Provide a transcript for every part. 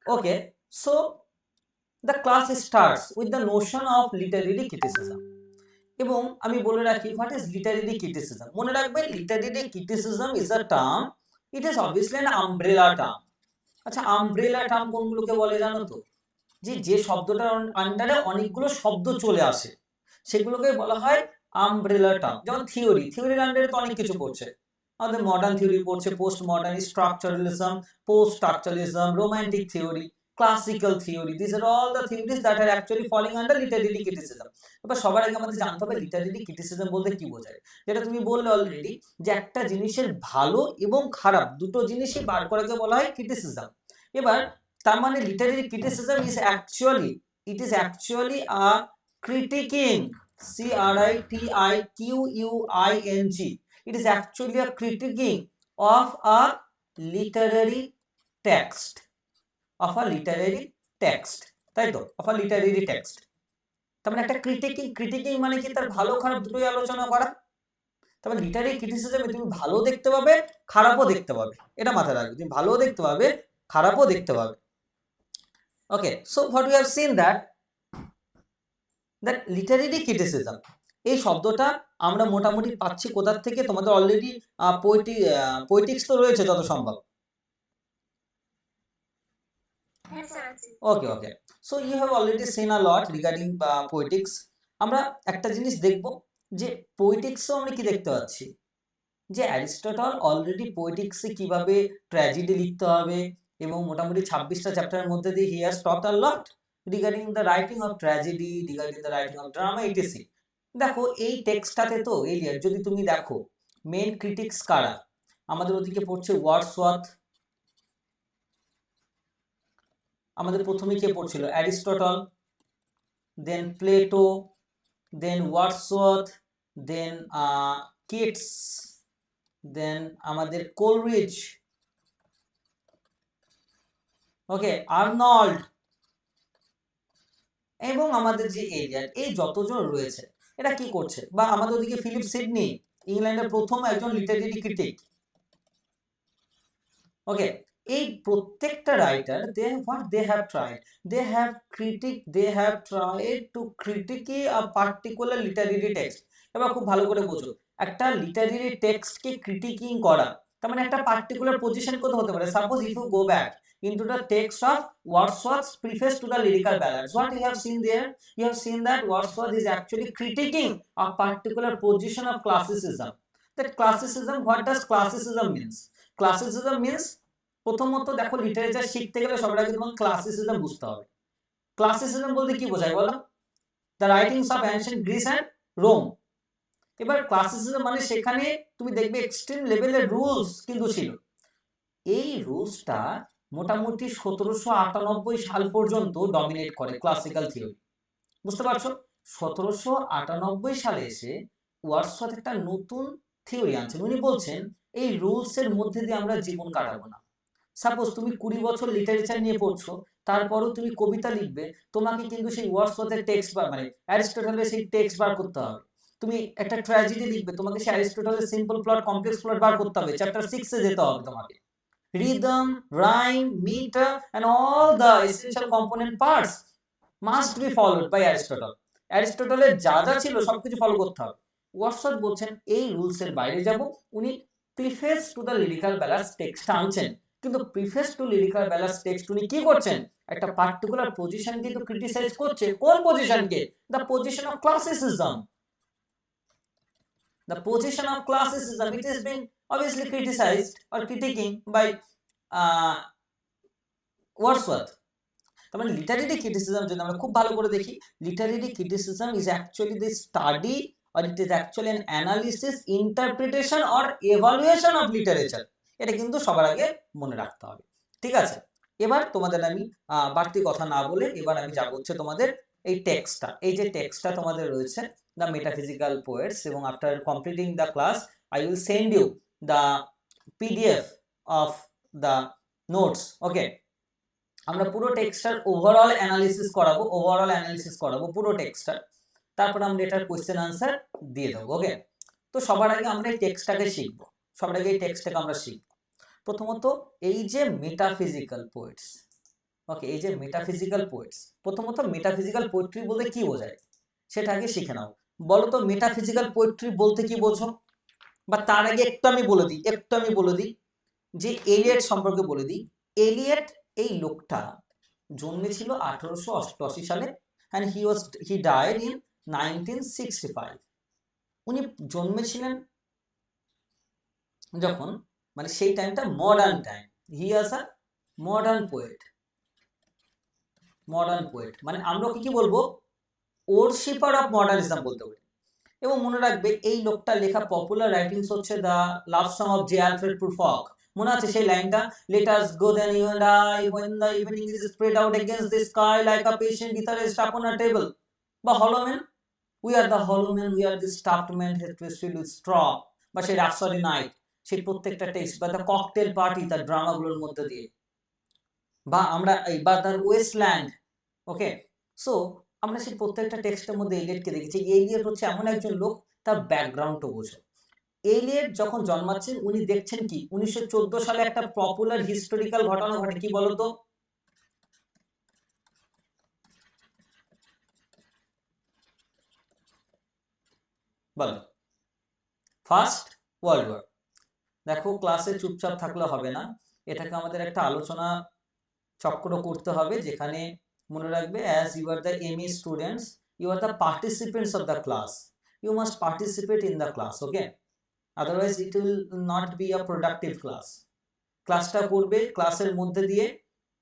Okay, so the class starts with the notion of literary criticism. এবং আমি বলে রাখি হোয়াট ইজ লিটারেরি ক্রিটিসিজম। মনে রাখবেন literary criticism is a term, it is obviously an umbrella term. আচ্ছা, umbrella term কোনগুলোকে বলে জানো তো? যে শব্দটার আন্ডারে অনেকগুলো শব্দ চলে আসে সেগুলোকে বলা হয় আমব্রেলা টার্ম। যেমন থিওরির আন্ডারে তো অনেক কিছু পড়ছে, আমাদের মডার্ন থিওরি পড়ছে, post modern, structuralism, post structuralism, romantic theory, classical theory. This are all the theories that are actually falling under literary criticism. এবার সবার আগে আমাদের জানতে হবে লিটারেরি ক্রিটিসিজম বলতে কি বোঝায়। যেটা তুমি বললে অলরেডি, যে একটা জিনিসের ভালো এবং খারাপ দুটো জিনিসই বার করাকে বলা হয় ক্রিটিসিজম। এবার তার মানে literary criticism is actually, it is actually a critiquing, CRITIQUING, it is actually a critiquing of a literary text, of a literary text, তাই তো, of a literary text। তার মানে একটা ক্রিটিকিং মানে কি, তার ভালো খারাপ দুটোই আলোচনা করা। তবে লিটারেরি ক্রিটিসিজমে তুমি ভালো দেখতে পাবে, খারাপও দেখতে পাবে, এটা মাথায় রাখবে, তুমি ভালোও দেখতে পাবে, খারাপও দেখতে পাবে। Okay, so what we have seen that literary criticism, এই শব্দটা আমরা মোটামুটি পাচ্ছি কোথার থেকে? তোমাদের অলরেডি পোয়েটিক্স তো রয়েছে যত সম্ভব। Okay okay, so you have already seen a lot regarding poetics. আমরা একটা জিনিস দেখব যে পোয়েটিক্সও আমরা কি দেখতে পাচ্ছি, যে অ্যারিস্টটল অলরেডি পোয়েটিক্সে কিভাবে ট্র্যাজেডি লিখতে হবে এবং মোটামুটি 26টা চ্যাপ্টারের মধ্যে দিয়ে he has taught a lot regarding the writing of tragedy, regarding the writing of drama, etc. দেখো এই টেক্সটটাতে তো এলিয়ট, যদি তুমি দেখো মেন ক্রিটিক্স কারা, আমাদের ওদিকে পড়ছে ওয়ার্ডসওয়ার্থ, আমাদের প্রথমে কে পড়ছিল? অ্যারিস্টটল, দেন প্লেটো, দেন ওয়ার্ডসওয়ার্থ, দেন কিটস, দেন আমাদের কোলরিজ, ওকে, আর্নল্ড, এবং আমাদের যে এলিয়ট, এই যতজন রয়েছে এরা কি করছে? বা আমাদের ওদিকে ফিলিপ সিডনি, ইংল্যান্ডের প্রথম একজন লিটারেরি ক্রিটিক। ওকে, এই প্রত্যেকটা writer they have tried, they have tried to critique a particular literary text। এবার খুব ভালো করে বোঝো, একটা লিটারেরি টেক্সটকে ক্রিটিকিং করা তার মানে একটা পার্টিকুলার পজিশন কোথাও হতে পারে। Suppose if you go back into the text of Wordsworth's preface to the lyrical ballads, what you have seen there? You have seen that Wordsworth is actually critiquing a particular position of classicism. That classicism, what does classicism means? Classicism means, প্রথমত দেখো literature শিখতে গেলে সবার আগে তোমাকে classicism বুঝতে হবে। Classicism বলতে কি বোঝায় বলো? The writings of ancient Greece and Rome. এবার ক্লাসিসিজম মানে সেখানে তুমি দেখবে এক্সট্রিম লেভেলের রুলস কিন্তু ছিল। এই রুলসটা মোটামুটি 1798 সাল পর্যন্ত ডমিনেট করে ক্লাসিক্যাল থিওরি। বুঝতে পারছো? 1798 সালে এসে ওয়ার্ডসওয়ার্থ একটা নতুন থিওরি আনছেন। উনি বলছেন এই রুলস এর মধ্যে দিয়ে আমরা জীবন কাটাবো না। সাপোজ তুমি 20 বছর লিটারেচার নিয়ে পড়ছো, তারপরও তুমি কবিতা লিখবে, তোমাকে কিন্তু সেই ওয়ার্ডসওয়ার্থের টেক্সট বা মানে অ্যারিস্টটলের সেই টেক্সট বার করতে হবে। তুমি একটা ট্র্যাজেডি লিখবে, তোমাকে সেই অ্যারিস্টটলের সিম্পল প্লট, কমপ্লেক্স প্লট বার করতে হবে, চ্যাপ্টার 6 এ যেতে হবে তোমাকে। Rhythm, rhyme, meter and all the essential component parts must be followed by Aristotle. অ্যারিস্টটলের যা যা ছিল সবকিছু ফলো করতে হবে। ওয়ার্ডসওয়ার্থ বলছেন এই রুলস এর বাইরে যাব। উনি preface to the lyrical ballads text আনছেন, কিন্তু preface to lyrical ballads text উনি কি করছেন? একটা পার্টিকুলার পজিশনকে তো ক্রিটিসাইজ করছে। কোন পজিশনকে? The position of classicism. The position of classicism, it is being obviously criticized or critiquing by Wordsworth. তার মানে লিটারেরি ক্রিটিসিজম যদি আমরা খুব ভালো করে দেখি, literary criticism is actually the study or it is actually an analysis, interpretation or evaluation of literature। এটা কিন্তু সবার আগে মনে রাখতে হবে, ঠিক আছে? এবার তোমাদের আমি বাড়তি কথা না বলে এবার আমি যাব হচ্ছে তোমাদের এই টেক্সটটা, এই যে টেক্সটটা তোমাদের রয়েছে দ্য মেটাফিজিক্যাল পোয়েটস, এবং after completing the class I will send you the PDF of the notes. Okay, আমরা পুরো টেক্সটার ওভারঅল অ্যানালিসিস করাবো পুরো টেক্সটার, তারপর আমরা এটার কোশ্চেন আনসার দিয়ে দেবো। ওকে, তো সবার আগে আমরা এই টেক্সটটাকে শিখবো, আমরা শিখবো। প্রথমত এই যে মেটাফিজিক্যাল পোয়েটস, ওকে, এই যে মেটাফিজিক্যাল পোয়েটস, প্রথমত মেটাফিজিক্যাল পোয়েট্রি বলতে কি বোঝায় সেটা আগে শিখে নাও। বলো তো মেটাফিজিক্যাল পোয়েট্রি বলতে কি বোঝো? বা তার আগে একটু আমি বলে দিই যে এলিয়ট সম্পর্কে বলে দিই। এলিয়ট এই লোকটা জন্মেছিল 1888 সালে and he died in 1965। উনি জন্মেছিলেন যখন, মানে সেই টাইমটা মডার্ন টাইম। হি ওয়াজ আ মডার্ন পোয়েট, মানে আমরা কি বলবো, ওরশিপার অফ মডার্নিজম বলতে পারি। এবং মনে রাখবে এই লোকটা লেখা পপুলার রাইটিংস হচ্ছে the love song of J Alfred Prufrock. মনে আছে সেই লাইনটা, let us go then you and I when the evening is spread out against the sky like a patient guitarist upon a table। বা hollow men, we are the hollow men, we are the stuffed men filled with straw। বা সেই রাপসডি night, সেই প্রত্যেকটা text, বা the cocktail party, তার ড্রামাগুলোর মধ্যে দিয়ে, বা আমরা এই বা দ্য ওয়েস্টল্যান্ড। ওকে, সো আমরা সেই প্রত্যেকটা টেক্সটের মধ্যে এলিয়টকে দেখেছি। এলিয়ট হচ্ছে এমন একজন লোক, তার ব্যাকগ্রাউন্ডও বোঝো। এলিয়ট যখন জন্মাচ্ছেন উনি দেখছেন কি 1914 সালে একটা পপুলার হিস্টোরিক্যাল ঘটনা ঘটে, কি বলতো? বলো, ফার্স্ট ওয়ার্ল্ড ওয়ার। দেখো ক্লাসে চুপচাপ থাকলে হবে না, এটাকে আমাদের একটা আলোচনা চক্র করতে হবে, যেখানে মনে রাখবে as you are the ME students, you are the participants of the class, you must participate in the class. Okay, otherwise it will not be a productive class. ক্লাসটা করবে, ক্লাসের মধ্যে দিয়ে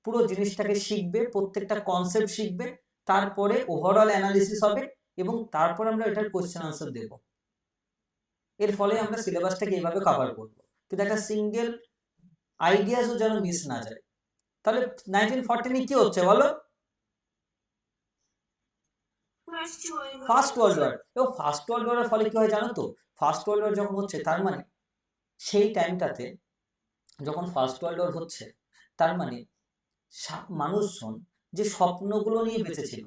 পুরো জিনিসটাকে শিখবে, প্রত্যেকটা কনসেপ্ট শিখবে, তারপরে ওভারঅল অ্যানালিসিস হবে এবং তারপর আমরা এটার কোশ্চেন আনসার দেব। এর ফলে আমরা সিলেবাসটাকে এইভাবে কভার করব, কিন্তু একটা সিঙ্গেল আইডিয়াসও যেন মিস না যায়। তাহলে 1914 কি হচ্ছে বলো? First world war. এবং ফার্স্ট ওয়ার্ল্ড ওয়ারের ফলে কি হয় জানো তো? ফার্স্ট ওয়ার্ল্ড ওয়ার যখন হচ্ছে, তার মানে সেই টাইমটাতে যখন ফার্স্ট ওয়ার্ল্ড ওয়ার হচ্ছে, তার মানে মানুষজন যে স্বপ্নগুলো নিয়ে বেঁচেছিল,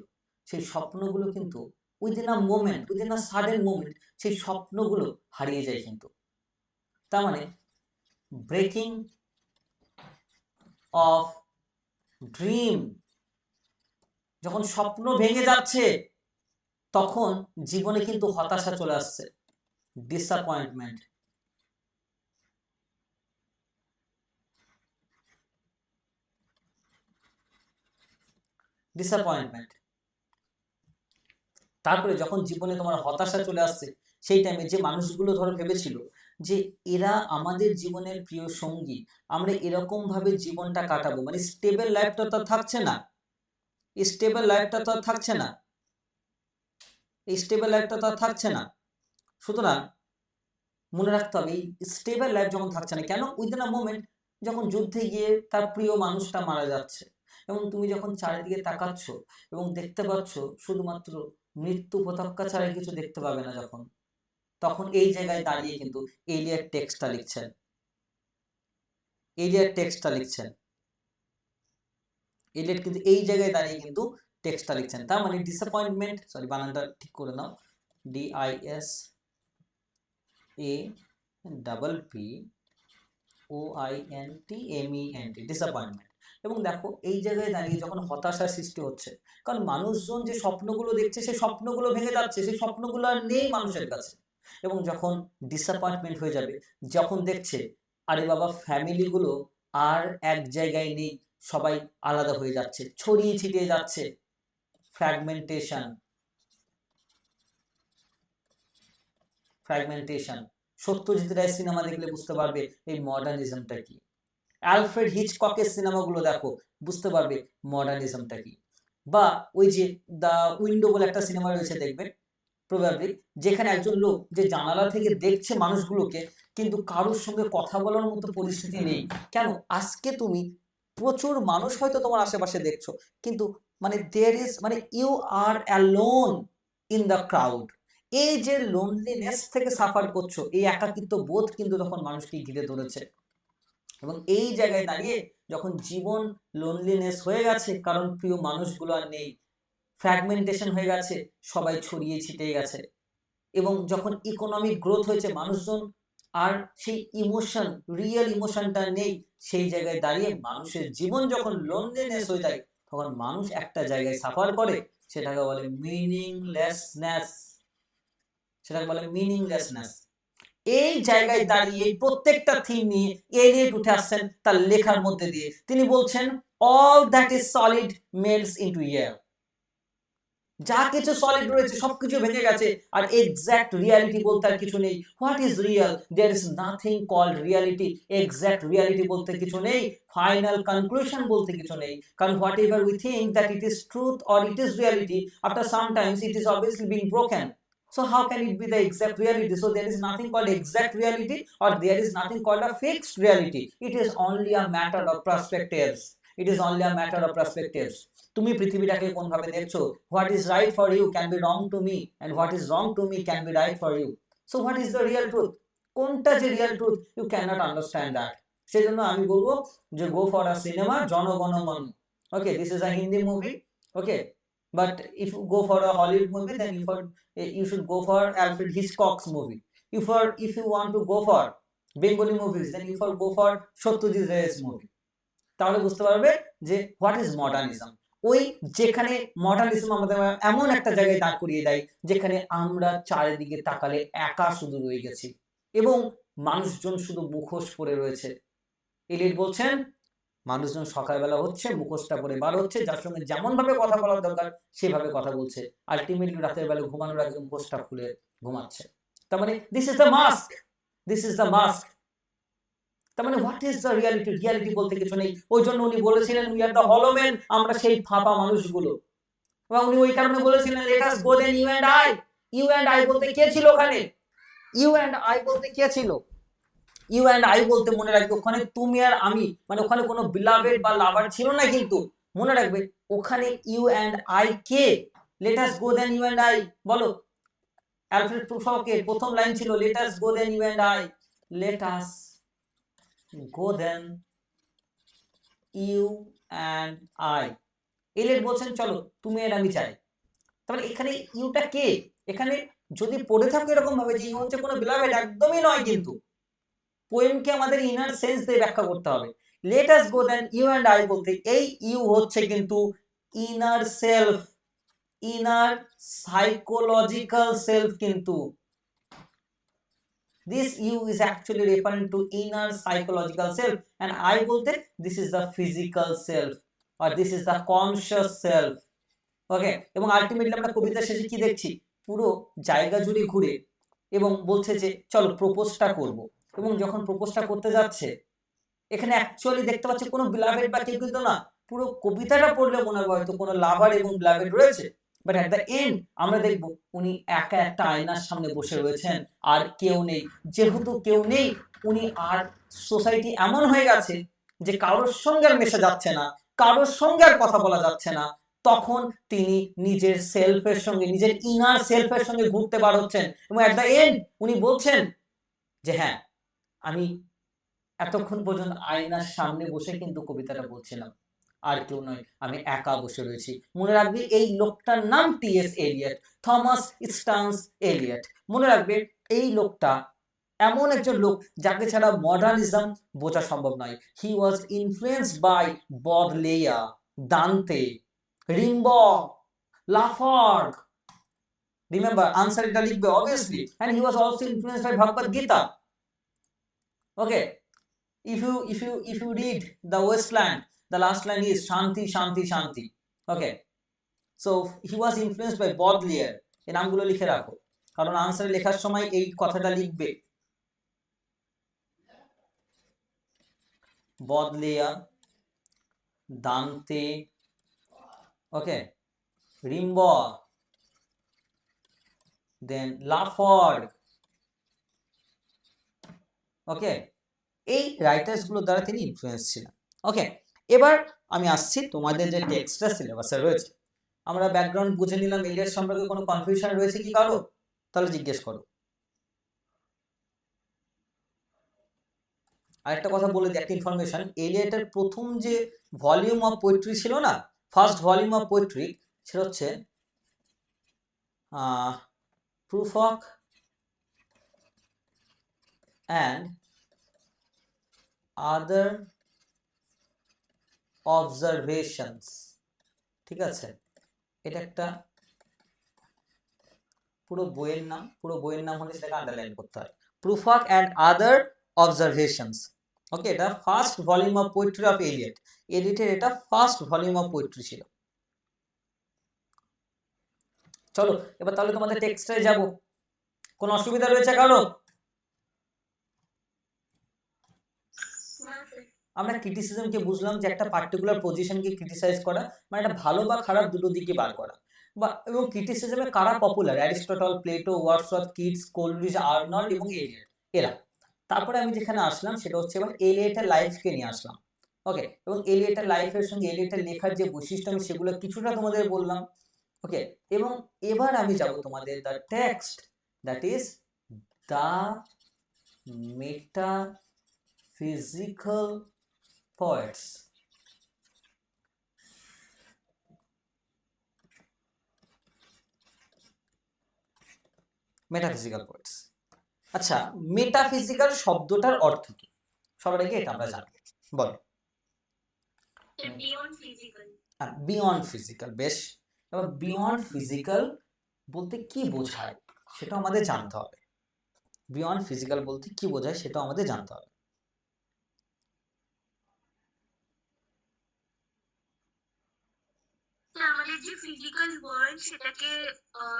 সেই স্বপ্নগুলো কিন্তু within a moment, within a sudden moment সেই স্বপ্নগুলো হারিয়ে যায় কিন্তু। তার মানে ব্রেকিং অফ ড্রিম, যখন স্বপ্ন ভেঙে যাচ্ছে তখন জীবনে কিন্তু হতাশা চলে আসছে, ডিসঅ্যাপয়েন্টমেন্ট। তারপরে যখন জীবনে তোমার হতাশা চলে আসছে, সেই টাইমে যে মানুষগুলো ধরো ভেবেছিল যে এরা আমাদের জীবনের প্রিয় সঙ্গী, আমরা এরকম ভাবে জীবনটা কাটাবো, মানে স্টেবল লাইফটা তো থাকছে না, সুতরাং মনে রাখতে হবে এই স্টেবল লাইফ যখন থাকছে না, কেন? উইদিন আ মোমেন্ট যখন যুদ্ধে গিয়ে তার প্রিয় মানুষটা মারা যাচ্ছে, এবং তুমি যখন চারিদিকে তাকাচ্ছ এবং দেখতে পাচ্ছ শুধুমাত্র মৃত্যু পতাকা ছাড়া কিছু দেখতে পাবে না, তখন এই জায়গায় দাঁড়িয়ে কিন্তু এলিয়ট টেক্সটটা লিখছেন। এলিয়ট কিন্তু এই জায়গায় দাঁড়িয়ে কিন্তু টেক্সটটা লিখছেন। তার মানে ডিসঅ্যাপয়েন্টমেন্ট, সরি বানানটা ঠিক করে নাও, DISAPPOINTMENT, ডিসঅ্যাপয়েন্টমেন্ট। এবং দেখো এই জায়গায় দাঁড়িয়ে যখন হতাশার সৃষ্টি হচ্ছে, কারণ মানুষজন যে স্বপ্নগুলো দেখছে সেই স্বপ্নগুলো ভেঙে যাচ্ছে, সেই স্বপ্নগুলো আর নেই মানুষের কাছে। এবং যখন ডিসঅ্যাপয়েন্টমেন্ট হয়ে যাবে, যখন দেখছে আরে বাবা ফ্যামিলিগুলো আর এক জায়গায় নেই, সবাই আলাদা হয়ে যাচ্ছে, ছড়িয়ে ছিটিয়ে যাচ্ছে, ফ্র্যাগমেন্টেশন। সত্যজিৎ রায়ের সিনেমা দেখলে বুঝতে পারবে এই মডার্নিজমটা কি। অ্যালফ্রেড হিচককের সিনেমাগুলো দেখো, বুঝতে পারবে মডার্নিজমটা কি। বা ওই যে দ্য উইন্ডো বলে একটা সিনেমা রয়েছে, দেখবে প্রবাবলি, যেখানে একজন লোক যে জানালা থেকে দেখছে মানুষগুলোকে, কিন্তু কারোর সঙ্গে কথা বলার মতো পরিস্থিতি নেই। কেন? আজকে তুমি প্রচুর মানুষ হয়তো তোমার আশেপাশে দেখছো, কিন্তু মানে দেয়ার ইজ, মানে you are alone in the crowd. এই যে লোনলিনেস থেকে সাফার করছো, এই একাকিত্ব বোধ কিন্তু তখন মানুষকে ঘিরে ধরেছে। এবং এই জায়গায় দাঁড়িয়ে যখন জীবন লোনলিনেস হয়ে গেছে, কারণ প্রিয় মানুষগুলো আর নেই, ফ্র্যাগমেন্টেশন হয়ে গেছে, সবাই ছড়িয়ে ছিটিয়ে গেছে, এবং যখন ইকোনমিক গ্রোথ হয়েছে, মানুষজন আর সেই ইমোশন, রিয়েল ইমোশনটা নেই, সেই জায়গায় দাঁড়িয়ে মানুষের জীবন যখন লোনলিনেস হয়ে যায় তখন মানুষ একটা জায়গায় সাফার করে, সেটাকে বলে মিনিংলেসনেস, সেটাকে বলে মিনিংলেসনেস। এই জায়গায় দাঁড়িয়ে প্রত্যেকটা থিম নিয়ে এলিয়েট উঠে আসছেন তার লেখার মধ্যে দিয়ে। তিনি বলছেন all that is solid melts into air, যা কিছু সলিড রয়েছে সবকিছু ভেঙে গেছে, আর এক্সাক্ট রিয়ালিটি বলতে আর কিছু নেই। What is real? There is nothing called reality. Exact reality বলতে কিছু নেই, ফাইনাল কনক্লুশন বলতে কিছু নেই, কারণ whatever we think that it is truth or it is reality, after some times it is obviously being broken. So how can it be the exact reality? So there is nothing called exact reality, or there is nothing called a fixed reality. It is only a matter of perspectives. It is only a matter of perspectives. তুমি পৃথিবীটাকে কোন ভাবে দেখছো? What is right for you can be wrong to me, and what is wrong to me can be right for you. So what is the real truth? কোনটা যে real truth, you cannot understand that. সেজন্য আমি বলবো যে go for a cinema জনগণ মন। Okay, this is a Hindi movie. Okay, but if you go for a Hollywood movie, then you should go for Alfred Hitchcock's movie. If you want to go for Bengali movies, then you go for Satyajit Ray's movie. তাহলে বুঝতে পারবে যে what is modernism. ওই যেখানে modernism আমাদের এমন একটা জায়গায় দাঁড় করিয়ে দেয় যেখানে আমরা চারিদিকে তাকালে একা শুধু রয়ে গেছি এবং মানুষজন শুধু মুখোশ পরে রয়েছে। এলিট বলছেন মানুষজন সকালবেলা হচ্ছে মুখোশটা পরে বার হচ্ছে, যার সঙ্গে যেমন ভাবে কথা বলার দরকার সেভাবে কথা বলছে, আলটিমেটলি রাতের বেলা ঘুমানোর আগে মুখোশটা খুলে ঘুমাচ্ছে। তার মানে this is the mask, this is the mask. তার মানে what is the reality? Reality বলতে কিছু নেই। ওই জন্য উনি বলেছিলেন we are the hollow man, আমরা সেই ফাঁপা মানুষগুলো। এবং উনি ওই কারণে বলেছিলেন let us go then you and I. You and I বলতে কে ছিল ওখানে? ইউ এন্ড আই বলতে কে ছিল? ইউ এন্ড আই বলতে মনে রাখবে ওখানে তুমি আর আমি, মানে ওখানে কোনো বিলাভেড বা লাভার ছিল না, কিন্তু মনে রাখবে ওখানে ইউ এন্ড আই কে? Let us go then you and I. বলো, অ্যালফ্রেড প্রুফকের প্রথম লাইন ছিল let us go then you and I. Let us go then you and I. Eliot বলছেন চলো তুমি আর আমি চাই। তাহলে এখানে ইউটা কে? এখানে যদি পড়ে থাকে এরকম ভাবে যে ইউ হচ্ছে কোনো বিলাভেড, একদমই নয়, কিন্তু পোয়েমকে আমাদের ইনার সেন্স দিয়ে ব্যাখ্যা করতে হবে। Let us go then you and I বলতে এই ইউ হচ্ছে কিন্তু inner self, inner psychological self, কিন্তু this you is actually referring to inner psychological self, and I bolte this is the physical self or this is the conscious self. ওকে, এবং ultimately আমরা কবিতার শেষে কি দেখছি? পুরো জায়গা জুড়ে ঘুরে এবং বলছে যে চলো প্রপোজটা করব, এবং যখন প্রপোজটা করতে যাচ্ছে এখানে অ্যাকচুয়ালি দেখতে পাচ্ছি কোনো বিলাভেড বা কেউ কিন্তু না। পুরো কবিতাটা পড়লে মনে হয় হয়তো কোনো লাভার এবং বিলাভেড রয়েছে, বাট অ্যাট দ্য এন্ড আমরা দেখব উনি একা একটা আয়নার সামনে বসে রয়েছেন আর কেউ নেই। যেহেতু কেউ নেই, উনি আর সোসাইটি এমন হয়ে গেছে যে কারোর সঙ্গে আর মেশা যাচ্ছে না, কারোর সঙ্গে আর কথা বলা যাচ্ছে না, তখন তিনি নিজের সেলফের সঙ্গে, নিজের ইনার সেলফের সঙ্গে ঘুরতে বার হচ্ছেন এবং অ্যাট দ্য এন্ড উনি বলছেন যে হ্যাঁ আমি এতক্ষণ পর্যন্ত আয়নার সামনে বসে কিন্তু কবিতাটা বলছিলাম, আর কেউ নয়, আমি একা বসে রয়েছি। মনে রাখবে এই লোকটার নাম T S. Eliot, Thomas Stearns Eliot. মনে রাখবে এই লোকটা এমন একজন লোক যাকে ছাড়া মডার্নিজম বোঝা সম্ভব নয়। He was influenced by Baudelaire, Dante, Rimbaud, Laforgue. Remember answer এটা লিখবে obviously, and he was also influenced by Bhagavad Gita. Okay, if you read the Westland, the last line is Shanti Shanti Shanti. Okay, so he was influenced by Baudelaire. এই নামগুলো লিখে রাখো, কারণ answer লেখার সময় এই কথাটা লিখবে। Baudelaire, Dante, okay, Rimbaud, then Laford. Okay, এই রাইটার্স গুলো দ্বারা তিনি ইনফ্লুয়েন্স ছিলেন। ওকে, এবার আমি আসছি তোমাদের যে টেক্সটটা সিলেবাসে রয়েছে। আমরা ব্যাকগ্রাউন্ড বুঝে নিলাম, এলিয়ট সম্পর্কে কোনো কনফিউশন রয়েছে কি কারো? তাহলে জিজ্ঞেস করো। আরেকটা কথা বলে দিই, একটা ইনফরমেশন, এলিয়টের প্রথম যে ভলিউম অফ পোয়েট্রি ছিল না, ফার্স্ট ভলিউম অফ পোয়েট্রি, সেটা হচ্ছে proof of and other observations, ঠিক আছে, এটা একটা পুরো বইয়ের নাম হলে সেটাকে আন্ডারলাইন করতে হয়। প্রুফওয়ার্ক অ্যান্ড আদার অবজারভেশনস, ওকে, এটা first volume of poetry of Eliot. এলিয়টের এটা ফার্স্ট ভলিউম অফ পোয়েট্রি ছিল। চলো এবার তাহলে তোমাদের টেক্সটে যাব। কোন অসুবিধা রয়েছে কারো? আমরা ক্রিটিসিজমকে বুঝলাম যে একটা পার্টিকুলার পজিশনকে ক্রিটিসাইজ করা, মানে এটা ভালো বা খারাপ দুটো দিকে বার করা। বা এবং ক্রিটিসিজমে কারা popular? Aristotle, Plato, Wordsworth, Keats, Coleridge, Arnold এবং এলিয়ট, এরা। তারপরে আমি যেখানে আসলাম সেটা হচ্ছে এবার এলিয়টের লাইফকে নিয়ে আসলাম, ওকে, এবং এলিয়টের লাইফের সঙ্গে এলিয়টের লেখার যে বৈশিষ্ট্য আমি সেগুলো কিছুটা তোমাদের বললাম, ওকে। এবং এবার আমি যাব তোমাদের the text, that is the metaphysical poets, metaphysical poets. আচ্ছা, মেটাফিজিক্যাল শব্দটার অর্থ কি? সবার আগে এটা আমরা জানি, বলো। বিয়ন্ড ফিজিক্যাল, বেশ। এবার বিয়ন্ড ফিজিক্যাল বলতে কি বোঝায় সেটা আমাদের জানতে হবে। বিয়ন্ড ফিজিক্যাল বলতে কি বোঝায় সেটা আমাদের জানতে হবে। আমাদের যে ফিজিক্যাল ওয়ার্ল্ড সেটাকে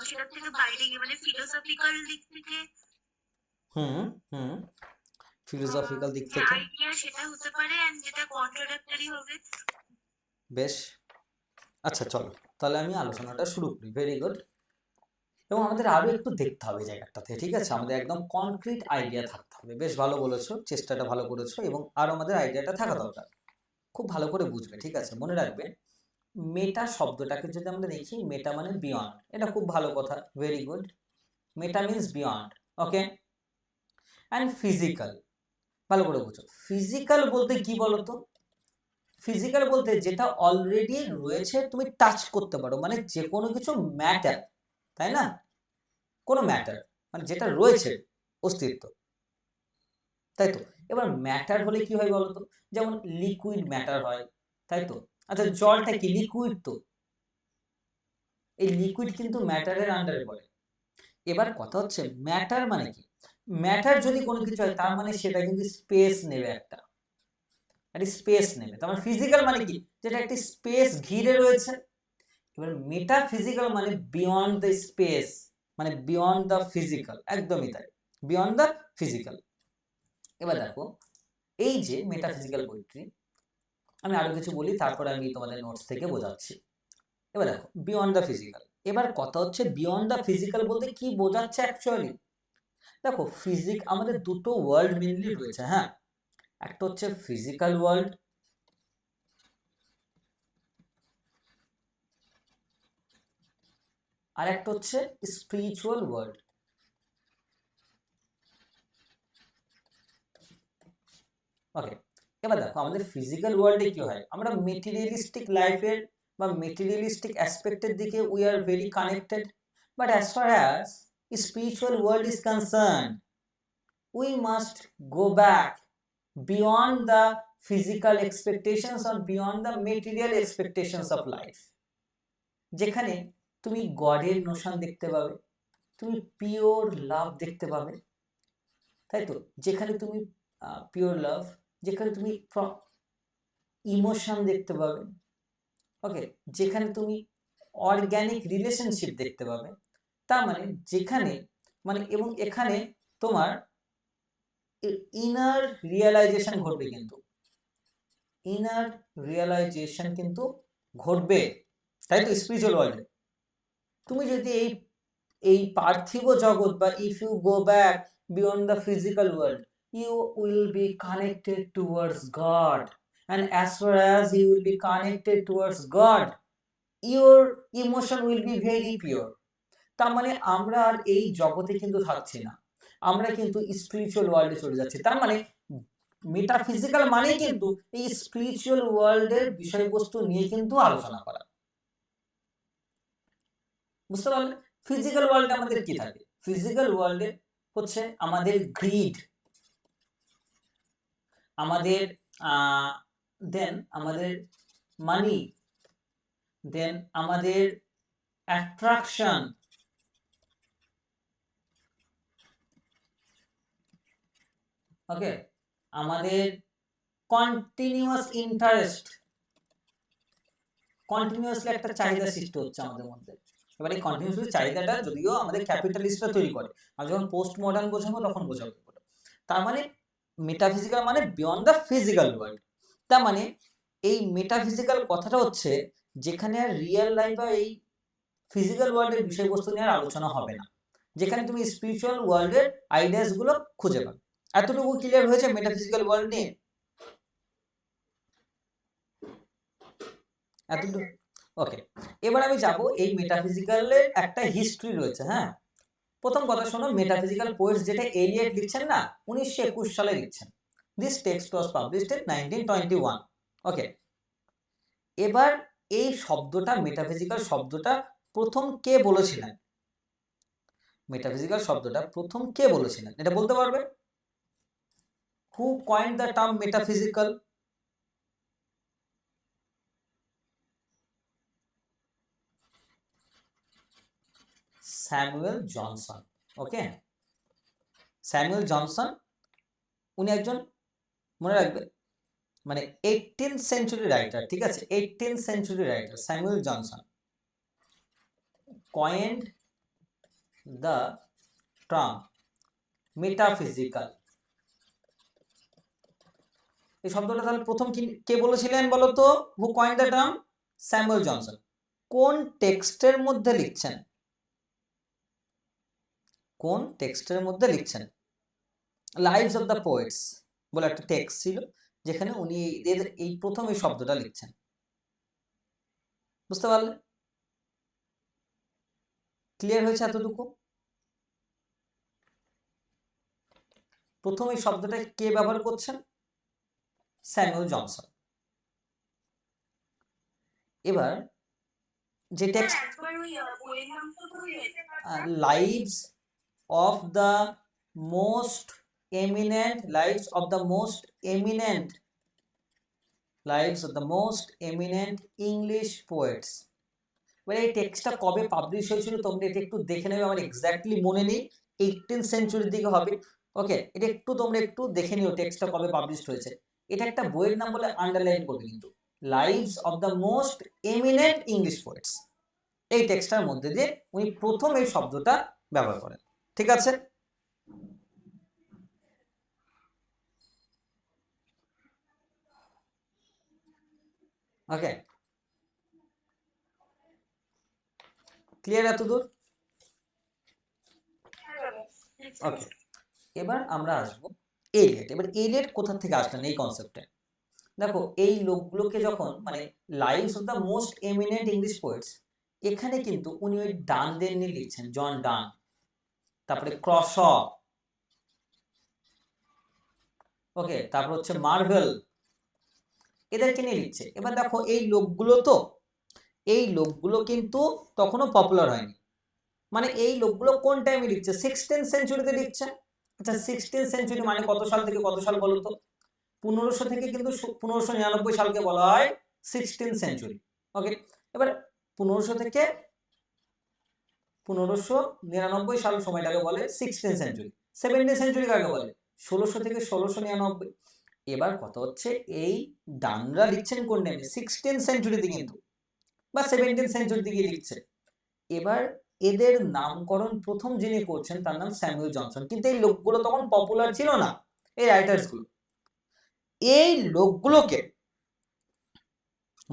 সেটা থেকে বাইরে গিয়ে মানে ফিলোসফিক্যাল দিক থেকে ফিলোসফিক্যাল দিক যে থেকে আইডিয়া সেটা হতে পারে এন্ড যেটা কন্ট্রাডিক্টরি হবে। বেশ, আচ্ছা চলো তাহলে আমি আলোচনাটা শুরু করি। Very good. এবং আমাদের আরো একটু দেখতে হবে জায়গাটাতে, ঠিক আছে, আমাদের একদম কনক্রিট আইডিয়া থাকতে হবে। বেশ ভালো বলেছো, চেষ্টাটা ভালো করেছো, এবং আরো আমাদের আইডিয়াটা থাকা দরকার। খুব ভালো করে বুঝবে, ঠিক আছে, মনে রাখবে। মেটা শব্দটাকে যদি আমরা দেখি, মেটা মানে বিয়ন্ড, এটা খুব ভালো কথা, very good. Meta means beyond, okay. And physical, ভালো করে বুঝো। ফিজিক্যাল বলতে কি বলতো? ফিজিক্যাল বলতে যেটা অলরেডি রয়েছে, তুমি টাচ করতে পারো, মানে যে কোনো কিছু ম্যাটার, তাই না? কোনো ম্যাটার মানে যেটা রয়েছে, অস্তিত্ব, তাই তো। এবার ম্যাটার হলে কি হয় বলতো? যেমন লিকুইড ম্যাটার হয়, তাই তো। আচ্ছা, জলটা কি লিকুইড? তো এই লিকুইড কিন্তু ম্যাটারের আন্ডারে পড়ে। এবার কথা হচ্ছে ম্যাটার মানে কি? ম্যাটার যদি কোনো কিছু হয় তার মানে সেটা কিন্তু স্পেস নেবে, একটা স্পেস নেবে। তার মানে ফিজিক্যাল মানে কি? যেটা একটি স্পেস ঘিরে রয়েছে। এবার মেটাফিজিক্যাল মানে বিয়ন্ড দ্য স্পেস, মানে বিয়ন্ড দ্য ফিজিক্যাল, একদমই তাই, বিয়ন্ড দ্য ফিজিক্যাল। এবার দেখো, এই যে মেটাফিজিক্যাল পোয়েট্রি, আমি আরো কিছু বলি তারপরে আমি তোমাদের নোটস থেকে বোঝাচ্ছি। এবার দেখো, বিয়ন্ড দ্য ফিজিক্যাল। এবার কথা হচ্ছে বিয়ন্ড দ্য ফিজিক্যাল বলতে কি বোঝাচ্ছে অ্যাকচুয়ালি। দেখো, আমাদের দুটো ওয়ার্ল্ড মেইনলি রয়েছে, হ্যাঁ। একটা হচ্ছে ফিজিক্যাল ওয়ার্ল্ড, আর একটা হচ্ছে স্পিরিচুয়াল ওয়ার্ল্ড, ওকে। এবার দেখো, আমাদের ফিজিক্যাল ওয়ার্ল্ডে কি হয়, আমরা মেটেরিয়ালিস্টিক লাইফের বা মেটেরিয়ালিস্টিক অ্যাসপেক্টের দিকে we are very connected. But as far as spiritual world is concern, we must go back beyond the physical expectations or beyond the material expectations of life, যেখানে তুমি গডের নোশন দেখতে পাবে, তুমি পিওর লাভ দেখতে পাবে, তাই তো। যেখানে তুমি পিওর লাভ, যেখানে তুমি ইমোশন দেখতে পাবে, ওকে, যেখানে তুমি অর্গানিক রিলেশনশিপ দেখতে পাবে। তার মানে যেখানে, মানে এবং এখানে তোমার ইনার রিয়েলাইজেশন ঘটবে, কিন্তু ইনার রিয়েলাইজেশন কিন্তু ঘটবে, তাই তো। স্পিরিচুয়াল ওয়ার্ল্ডে তুমি যদি এই পার্থিব জগৎ বা if you go back beyond the physical world, you will be connected towards God, and as far as you will be connected towards God, your emotion will be very pure. তার মানে আমরা আর এই জগতে কিন্তু থাকছি না, আমরা কিন্তু স্পিরিচুয়াল ওয়ার্ল্ডে চলে যাচ্ছি। তার মানে মেটাফিজিক্যাল মানে কিন্তু এই স্পিরিচুয়াল ওয়ার্ল্ডের বিষয়বস্তু নিয়ে কিন্তু আলোচনা করা, বুঝতে পারলে। ফিজিক্যাল ওয়ার্ল্ডে আমাদের কি থাকে? ফিজিক্যাল ওয়ার্ল্ডে হচ্ছে আমাদের গ্রিড, আমাদের দেন আমাদের মানি, দেন আমাদের অ্যাট্রাকশন, ওকে, আমাদের কন্টিনিউয়াস ইন্টারেস্ট, কন্টিনিউয়াসলি একটা চাহিদা সৃষ্টি হচ্ছে আমাদের মধ্যে। এবার এই কন্টিনিউয়াসলি চাহিদাটা যদিও আমাদের ক্যাপিটালিস্টরা তৈরি করে, আর যখন পোস্ট মডার্ন বোঝাবো তখন বোঝাবো। তার মানে মেটাফিজিক্যাল মানে বিয়ন্ড দ্য ফিজিক্যাল ওয়ার্ল্ড। তার মানে এই মেটাফিজিক্যাল কথাটা হচ্ছে যেখানে আর রিয়েল লাইফ বা এই ফিজিক্যাল ওয়ার্ল্ডের বিষয়বস্তু নিয়ে আর আলোচনা হবে না, যেখানে তুমি স্পিরিচুয়াল ওয়ার্ল্ডের আইডিয়াস গুলো খুঁজে পাবে। এতটুকু ক্লিয়ার হয়েছে মেটাফিজিক্যাল ওয়ার্ল্ড নিয়ে? এতটুকু ওকে। এবার আমি যাব এই মেটাফিজিক্যালের একটা হিস্ট্রি রয়েছে। হ্যাঁ, প্রথম কথা শোনো, মেটাফিজিক্যাল পোয়েটস যেটা এলিয়েট লিখছেন না, 1921 সালে লিখছেন। This text was published in 1921। ওকে, এবার এই শব্দটা, মেটাফিজিক্যাল শব্দটা প্রথম কে বলেছিলেন? মেটাফিজিক্যাল শব্দটা প্রথম কে বলেছিলেন এটা বলতে পারবে? Who coined the term metaphysical? Samuel Johnson. Okay, Samuel Johnson, উনি একজন, মনে রাখবে, মানে 18th সেঞ্চুরি রাইটার, ঠিক আছে, 18th century writer Samuel Johnson coined the term metaphysical. এই শব্দটা তাহলে প্রথম কে বলেছিলেন বলো তো? Who coined the term? Samuel Johnson. কোন টেক্সটের মধ্যে লিখছেন? কোন টেক্সটের মধ্যে লিখছেন? লাইভস অফ দ্য পোয়েটস বলে একটা টেক্সট ছিল, যেখানে উনি এই প্রথম এই শব্দটা লিখছেন। বুঝতে পারলে? ক্লিয়ার হয়েছে এতটুকু? প্রথম এই শব্দটা কে ব্যবহার করছেন? Samuel Johnson. এবার যে text, lives of the most eminent, lives of the most eminent, lives of the most eminent English poets. এবার এই টেক্সটটা কবে পাবলিশ হয়েছিল তোমরা এটা একটু দেখে নেবে, আমার এক্স্যাক্টলি মনে নেই, 18th সেঞ্চুরির দিকে হবে। ওকে, এটা একটু তোমরা একটু দেখে নিও টেক্সটটা কবে পাবলিশ হয়েছে। এটা একটা বইয়ের নাম বলে আন্ডারলাইন করবে কিন্তু, lives of the most eminent English poets. এই টেক্সটটার মধ্যে দিয়ে উনি প্রথম এই শব্দটা ব্যবহার করেন। ঠিক আছে? ওকে, ক্লিয়ার এতদূর? ওকে, এবার আমরা আসবো এলিয়েট। এবার এলিয়েট কোথা থেকে আসলেন এই কনসেপ্টে? দেখো, এই লোকগুলোকে যখন, মানে lives of the most eminent English poets, এখানে কিন্তু উনি ওই ডানদের নিয়ে লিখছেন, জন ডান, তারপরে ক্রশ, ওকে, তারপর হচ্ছে মার্ভেল, এদেরকে নিয়ে লিখছে। এবার দেখো এই লোকগুলো তো, এই লোকগুলো কিন্তু তখনও পপুলার হয়নি। মানে এই লোকগুলো কোন টাইমে লিখছে? 16th সেঞ্চুরিতে লিখছে। আচ্ছা, 16th সেঞ্চুরি মানে কত সাল থেকে কত সাল বলো তো? 1500 থেকে কিন্তু 1599 সালকে বলা হয় 16th সেঞ্চুরি। ওকে, এবার 1500 থেকে 1599 সাল সময়টাকে বলে 16th সেঞ্চুরি। 17th সেঞ্চুরি কাকে বলে? 1600 থেকে 1699। এবার কথা হচ্ছে এই ডানরা লিখছেন কোন টাইমে? 16th সেঞ্চুরিতে কিন্তু, বা 17th সেঞ্চুরিতে গিয়ে লিখছে। এবার এদের নামকরণ প্রথম যিনি করছেন তার নাম স্যামুয়েল জনসন। কিন্তু এই লোকগুলো তখন পপুলার ছিল না, এই রাইটার্স গুলো। এই লোকগুলোকে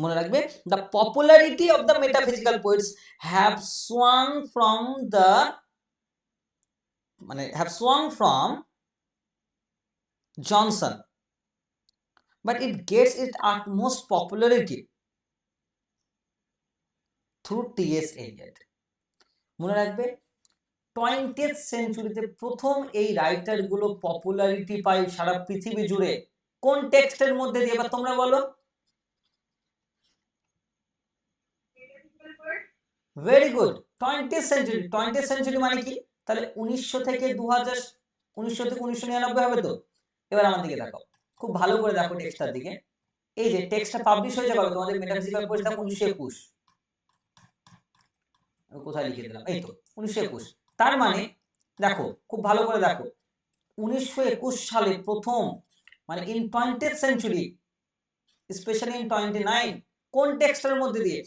মনে রাখবে, the popularity of the metaphysical poets have swung from the, মানে have swung from Johnson, but it gets its utmost popularity through T.S. Eliot. মনে রাখবে, 20th সেঞ্চুরিতে প্রথম এই রাইটার গুলো পপুলারিটি পায় সারা পৃথিবী জুড়ে কোন টেক্সটের মধ্যে দিয়ে? এবার তোমরা বলো। Very good, 20th century. 20th century মানে কি? তাহলে 1900 থেকে 2000, 1900 থেকে 1999 হবে তো? এবার আমার দিকে দেখো, খুব ভালো করে দেখো টেক্সটটার দিকে। এই যে টেক্সটটা পাবলিশ হয়েছে কবে, তোমাদের মেটাফিজিক্যাল পোয়েটস দেখো 1921, কোথায় লিখে দিলাম, এই তো 1921। তার মানে দেখো খুব ভালো করে দেখো, 1921 সালে প্রথম, মানে in 20th century, specially in 29, কোন টেক্সটের মধ্যে দিয়ে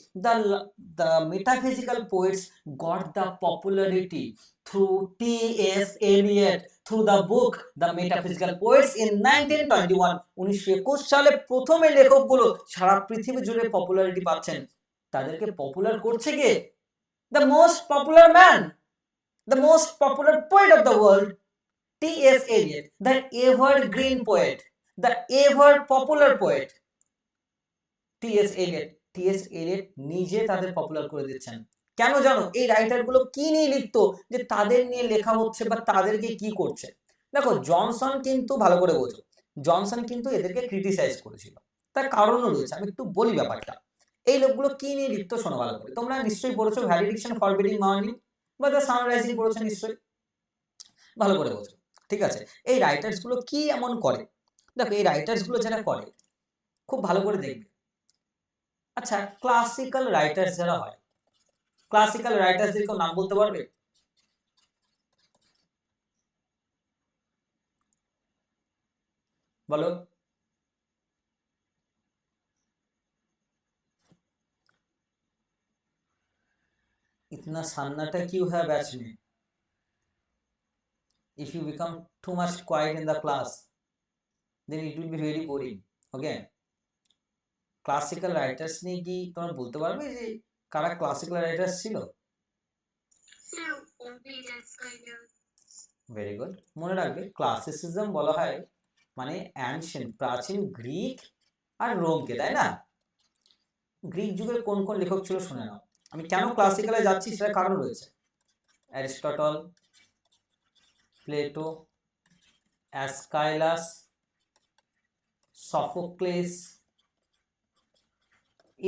the metaphysical poets got the popularity through T.S. Eliot, through the book The Metaphysical Poets in 1921। 1921 সালে প্রথম এই লেখকগুলো সারা পৃথিবী জুড়ে পপুলারিটি পাচ্ছেন। তাদেরকে পপুলার করছে কে? the most popular man, the most popular poet of the world, T.S. Eliot, the evergreen poet, the ever popular poet, T.S. Eliot। T.S. Eliot নিজে তাদের পপুলার করে দিচ্ছেন। কেন জানো? এই রাইটারগুলো কি নিয়ে লিখতো, যে তাদের নিয়ে লেখা হচ্ছে বা তাদেরকে কি করছে। দেখো জনসন কিন্তু, ভালো করে বোঝো, জনসন কিন্তু এদেরকে ক্রিটিসাইজ করেছিল, তার কারণও রয়েছে, আমি একটু বলি ব্যাপারটা। এই লোকগুলো কি নিয়ে লিখতো শোনো ভালো করে। তোমরা নিশ্চয়ই পড়েছো ভ্যালিডিকশন ফরবিডিং মর্নিং বা দ্য সানরাইজিং, পড়েছো নিশ্চয়ই, ভালো করে বোঝো। ঠিক আছে, এই রাইটার্স গুলো কি এমন করে, দেখো এই রাইটার্স গুলো যারা করে খুব ভালো করে দেখবে। আচ্ছা, ক্লাসিক্যাল রাইটার্স যারা হয়, ক্লাসিক্যাল রাইটার্সদের কেউ নাম বলতে পারবে? বলো। इतना सन्नाटा क्यों है बैच में? If you become too much quiet in the class, then it will be very boring. Okay? Classical writers নিয়ে কি তোমরা বলতে পারবে যে কারা ক্লাসিক্যাল রাইটার্স ছিল? ভেরি গুড, মনে রাখবে ক্লাসিসিজম বলা হয় মানে অ্যানশিয়েন্ট, প্রাচীন গ্রিক আর রোমকে, তাই না? গ্রিক যুগের কোন কোন লেখক ছিল শুনে নাও। আমি কেন ক্লাসিক্যালে যাচ্ছি সেটা কারণ রয়েছে। অ্যারিস্টটল, প্লেটো, অ্যাসকাইলাস, সফোক্লেস,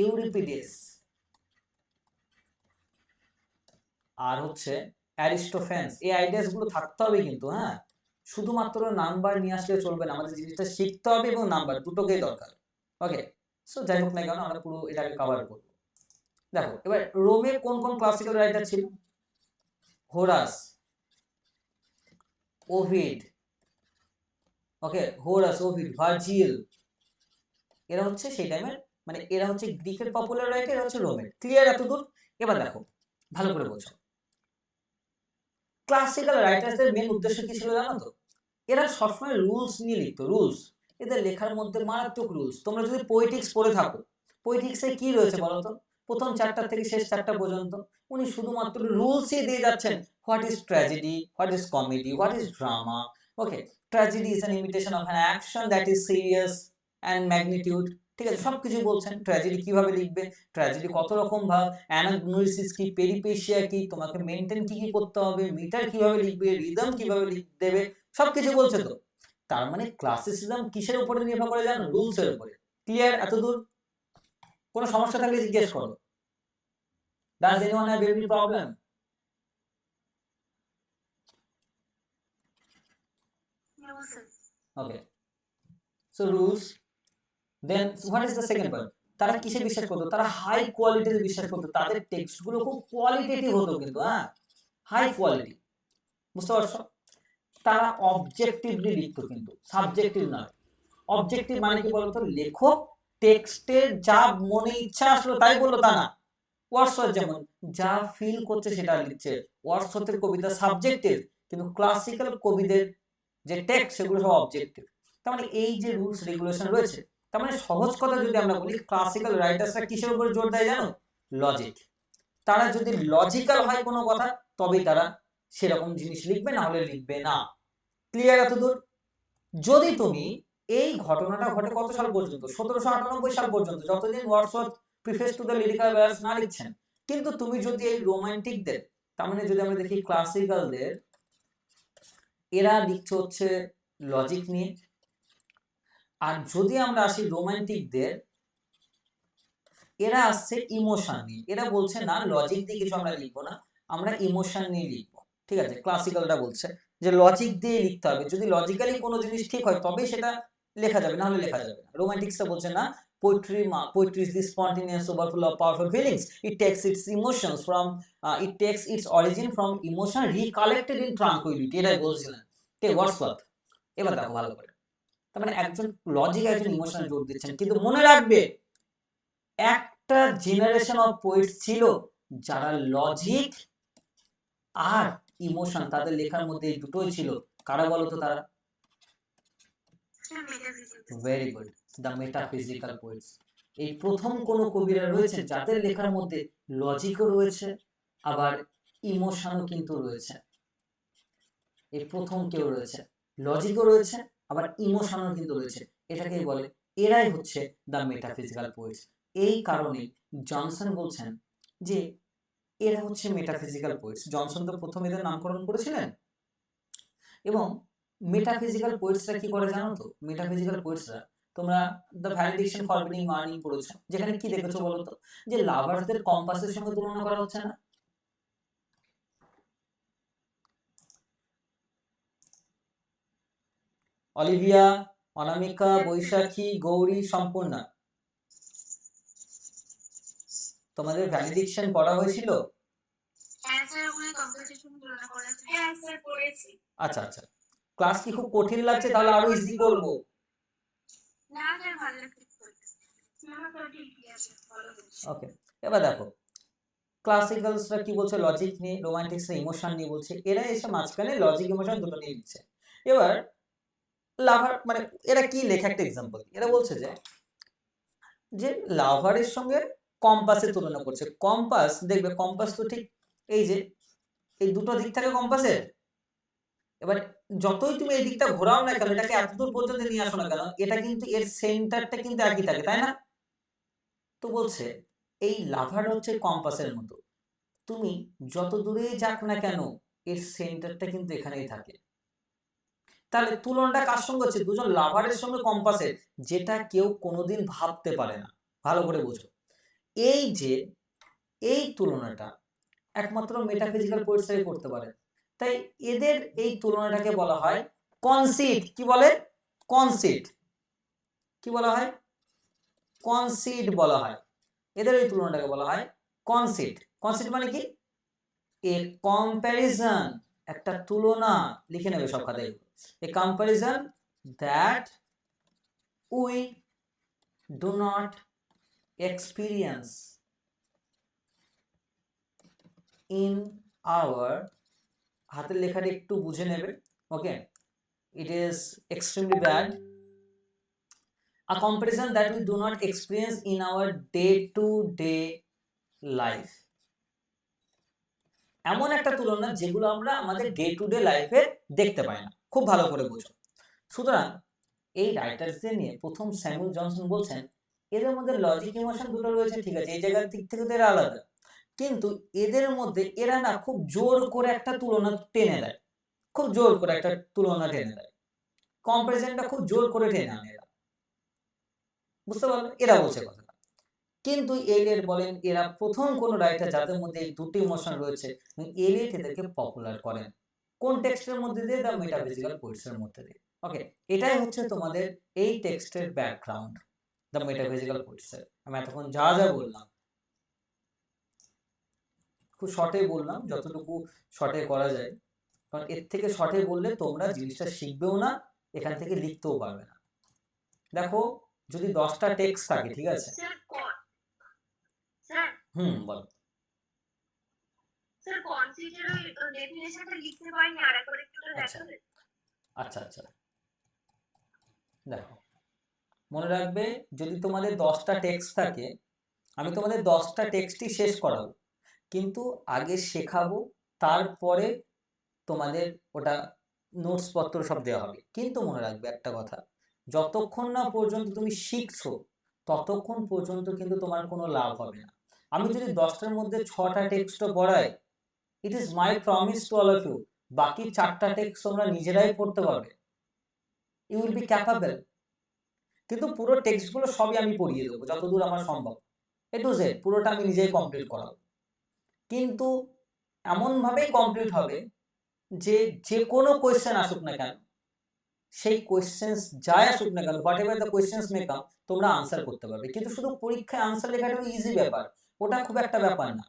ইউরিপিডেস, আর হচ্ছে অ্যারিস্টোফেন্স। এই আইডিয়াস গুলো থাকতে হবে কিন্তু, হ্যাঁ, শুধুমাত্র নাম্বার নিয়ে আসলে চলবে না, আমাদের জিনিসটা শিখতে হবে এবং নাম্বার দুটোকেই দরকার। ওকে, সো যাই হোক না কেন আমরা পুরো এটাকে কভার করব। দেখো এবার রোমে কোন কোন ক্লাসিক্যাল রাইটার ছিল? হোরাস, ওভিড, ওকে, হোরাস, ওভিড, ভার্জিল, এরা হচ্ছে সেই টাইমের, মানে এরা হচ্ছে গ্রিকের পপুলার রাইটার, এরা হচ্ছে রোমের। ক্লিয়ার এতদূর? এবার দেখো ভালো করে বোঝো, ক্লাসিক্যাল রাইটার্সদের মেন উদ্দেশ্য কি ছিল জানো তো? এরা সবসময় রুলস নিয়ে লিখতো, রুলস। এদের লেখার মধ্যে মারাত্মক রুলস। তোমরা যদি পোয়েটিক্স পড়ে থাকো, পোয়েটিক্সে কি রয়েছে বলো তো? প্রথম চ্যাপ্টার থেকে শেষ চ্যাপ্টার পর্যন্ত উনি শুধুমাত্র রুলসই দিয়ে যাচ্ছেন। What is tragedy, what is comedy, what is drama. Okay, tragedy is an imitation of an action that is serious and magnitude. ঠিক আছে, সবকিছু বলছেন। ট্র্যাজেডি কিভাবে লিখবে, ট্র্যাজেডি কত রকম ভাব, অ্যানাগনোসিস কি, পেরিপেশিয়া কি, তোমাকে মেইনটেইন কি কি করতে হবে, মিটার কিভাবে লিখবে, রিদম কিভাবে দেবে, সবকিছু বলছে তো। তার মানে ক্লাসিসিজম কিসের উপরে নির্ভর করে জানো? রুলস এর উপরে। ক্লিয়ার এতদূর? কোনো সমস্যা থাকলে জিজ্ঞেস করো। Does anyone have any problem? No, sir. Okay, so rules. Then what is the second point? তারা কিসে বিশ্বাস করতো? তারা হাই কোয়ালিটিতে বিশ্বাস করতো। তাদের টেক্সট গুলো খুব কোয়ালিটেটিভ হতো কিন্তু, হ্যাঁ, হাই কোয়ালিটি। বুঝতে পারছো? তারা অবজেক্টিভলি লিখতো কিন্তু, সাবজেক্টিভ নয়। অবজেক্টিভ মানে কি বলতো? লেখক টেক্সটের যা মনে ইচ্ছা আসলো তাই বললো তা না। ওয়ার্ডসওয়ার্থ যেমন যা ফিল করছে সেটা লিখছে। ওয়ার্ডসওয়ার্থের কবিতা সাবজেক্টিভ, কিন্তু ক্লাসিক্যাল কবিদের যে টেক্সট সেগুলো সব অবজেক্টিভ। তার মানে এই যে রুলস রেগুলেশন রয়েছে, তার মানে সহজ কথা যদি আমরা বলি, ক্লাসিক্যাল রাইটার্সরা কিসের উপর জোর দেয় জানো? লজিক। তারা যদি লজিক্যাল হয় কোনো কথা, তবেই তারা সেরকম জিনিস লিখবে, না হলে লিখবে না। ক্লিয়ার এতদূর? যদি তুমি এই ঘটনাটা ঘটে কত সাল পর্যন্ত? 1798 সাল পর্যন্ত, যতদিন Wordsworth preface to the lyrical works না লিখছেন। কিন্তু তুমি যদি এই রোমান্টিকদের, তার মানে যদি আমরা দেখি ক্লাসিক্যালদের, এরা লিখছে হচ্ছে লজিক নিয়ে। আর যদি আমরা আসি রোমান্টিকদের, এরা আসছে ইমোশন নিয়ে। এরা বলছে না লজিক দিয়ে কিছু আমরা লিখবো না, আমরা ইমোশন নিয়ে লিখবো। ঠিক আছে, ক্লাসিক্যালটা বলছে যে লজিক দিয়ে লিখতে হবে, যদি লজিক্যালি কোনো জিনিস ঠিক হয় তবে সেটা লেখা যাবে, না হলে লেখা যাবে না। রোমান্টিক্সটা বলছে না poetry is the spontaneous overflow of powerful feelings, it takes its origin from emotion recollected in tranquillity, এটাই বলছিলেন কে ওয়ার্ডসওয়ার্থ। এবার দেখো ভালো করে, তার মানে একজন লজিক একজন ইমোশনে জোর দিচ্ছেন, কিন্তু মনে রাখবে একটা জেনারেশন অফ পোয়েটস ছিল যারা লজিক আর ইমোশন তাদের লেখার মধ্যে এই দুটোই ছিল। কারা বলতো তারা? Very good, the metaphysical poets. এই প্রথম কোন কবিরা রয়েছে যাদের লেখার মধ্যে লজিকও রয়েছে আবার ইমোশনও কিন্তু রয়েছে। এই প্রথম কেউ রয়েছে, লজিকও রয়েছে আবার ইমোশনও কিন্তু রয়েছে, এটাকেই বলে, এরাই হচ্ছে দ্য মেটাফিজিক্যাল পোয়েটস। এই কারণে জনসন বলছেন যে এরা হচ্ছে মেটাফিজিক্যাল পোয়েটস। জনসন তো প্রথম এদের নামকরণ করেছিলেন। এবং মেটাফিজিক্যাল পোয়েটসরা কি করে জানো তো? মেটাফিজিক্যাল পোয়েটসরা, তোমরা দ্য ভ্যালিডিকশন ফরবিডিং মার্নিং পড়েছো, যেখানে কি দেখেছো বলো তো? যে লাভার্সদের কম্পাসের সঙ্গে তুলনা করা হচ্ছে না? অলিভিয়া, অনামিকা, বৈশাখী, গৌরী, সম্পূর্ণা, তোমাদের ভ্যালিডিকশন পড়া হয়েছিল? আচ্ছা আচ্ছা, ক্লাস কি খুব কঠিন লাগছে? তাহলে আরো ইজি করবো। ওকে, এবার দেখো ক্লাসিক্যালসরা কি বলছে লজিক নিয়ে, রোমান্টিক্সরা ইমোশন নিয়ে বলছে, এরা এসে মাঝখানে লজিক ইমোশন দুটো নিয়ে নিচ্ছে। এবার লাভার মানে এরা কি লেখা, একটা এক্সাম্পল, এরা বলছে যে যে লাভারের সঙ্গে কম্পাসের তুলনা করছে। কম্পাস দেখবে, কম্পাস তো ঠিক এই যে এই দুটো দিক থাকে কম্পাসের। এবার যতই তুমি এই দিকটা ঘোরাও না কেন, এটাকে এতদূর পর্যন্ত নিয়ে আসো না কেন, এটা কিন্তু এর সেন্টারটা কিন্তু একই থাকে, তাই না? তো বলছে এই লাভার হচ্ছে কম্পাসের মতো, তুমি যত দূরেই যাক না কেন এর সেন্টারটা কিন্তু এখানেই থাকে। তাহলে তুলনাটা কার সঙ্গে হচ্ছে? দুজন লাভারের সঙ্গে কম্পাসের, যেটা কেউ কোনোদিন ভাবতে পারে না। ভালো করে বোঝো, এই যে এই তুলনাটা একমাত্র মেটাফিজিক্যাল পোয়েটসরাই করতে পারে। তাই এদের এই তুলনাটাকে বলা হয় কনসিট। কি বলে? কনসিট। কি বলা হয়? কনসিট বলা হয়। এদের এই তুলনাটাকে বলা হয় কনসিট। কনসিট মানে কি? এ কম্প্যারিজন, একটা তুলনা, লিখে নেবে সব খাতায়। A comparison that we do not experience in our, হাতের লেখাটা একটু বুঝে নেবে, okay? It is extremely bad. A comparison that we do not experience in our day-to-day life. এমন একটা তুলনা যেগুলো আমরা আমাদের ডে টু ডে লাইফে দেখতে পাই না। খুব ভালো করে বুঝো। সুতরাং এই রাইটার্সদের নিয়ে প্রথম স্যামুয়েল জনসন বলছেন এদের মধ্যে লজিক ইমোশন দুটো রয়েছে, ঠিক আছে, এই জায়গার দিক থেকে তো এরা আলাদা, কিন্তু এদের মধ্যে এরা না খুব জোর করে একটা তুলনা টেনে দেয়, খুব জোর করে একটা তুলনা টেনে দেয়, কম্পারিজনটা খুব জোর করে টেনে আনে এরা। বুঝতে পারলে? এরা বলছে কথা। কিন্তু এলিয়েট বলেন এরা প্রথম কোন রাইটার যাদের মধ্যে এই দুটি ইমোশন রয়েছে, এলিয়েট এদেরকে পপুলার করেন। কোন টেক্সটের মধ্যে দিয়ে? দ্য মেটাফিজিক্যাল পোয়েটসের মধ্যে দিয়ে। ওকে, এটাই হচ্ছে তোমাদের এই টেক্সটের ব্যাকগ্রাউন্ড, দ্য মেটাফিজিক্যাল পোয়েটসের। আমি এতক্ষণ যা যা বললাম খুব শর্টে বললাম, যতটুকু শর্টে করা যায়, কারণ এর থেকে শর্টে বললে তোমরা জিনিসটা শিখবেও না, এখান থেকে লিখতেও পারবে না। দেখো যদি 10টা টেক্সট থাকে, ঠিক আছে, বলো। আচ্ছা আচ্ছা, দেখো মনে রাখবে যদি তোমাদের 10টা টেক্সট থাকে, আমি তোমাদের 10টা টেক্সটই শেষ করাবো, কিন্তু আগে শেখাবো, তারপরে তোমাদের ওটা নোটস পত্র সব দেওয়া হবে। কিন্তু মনে রাখবে একটা কথা, যতক্ষণ না পর্যন্ত তুমি শিখছো ততক্ষণ পর্যন্ত কিন্তু তোমার কোনো লাভ হবে না। আমি যদি 10টার মধ্যে 6টা টেক্সটও পড়াই, it is my promise to all of you, বাকি 4টা টেক্সট তোমরা নিজেরাই পড়তে পারবে, ইউ উইল বি ক্যাপাবল। কিন্তু পুরো টেক্সটগুলো সবই আমি পড়িয়ে দেবো যতদূর আমার সম্ভব, এ টু জেড পুরোটা আমি নিজেই কমপ্লিট করাবো। কিন্তু এমনভাবেই কমপ্লিট হবে যে যে কোনো কোয়েশ্চেন আসুক না কেন সেই কোয়েশ্চেন্স যাই আসুক না কেন, হোয়াট এভার দ্য কোয়েশ্চেন্স মে কাম, তোমরা আনসার করতে পারবে। কিন্তু শুধু পরীক্ষায় আনসার লেখাটা ইজি ব্যাপার, ওটা খুব একটা ব্যাপার না।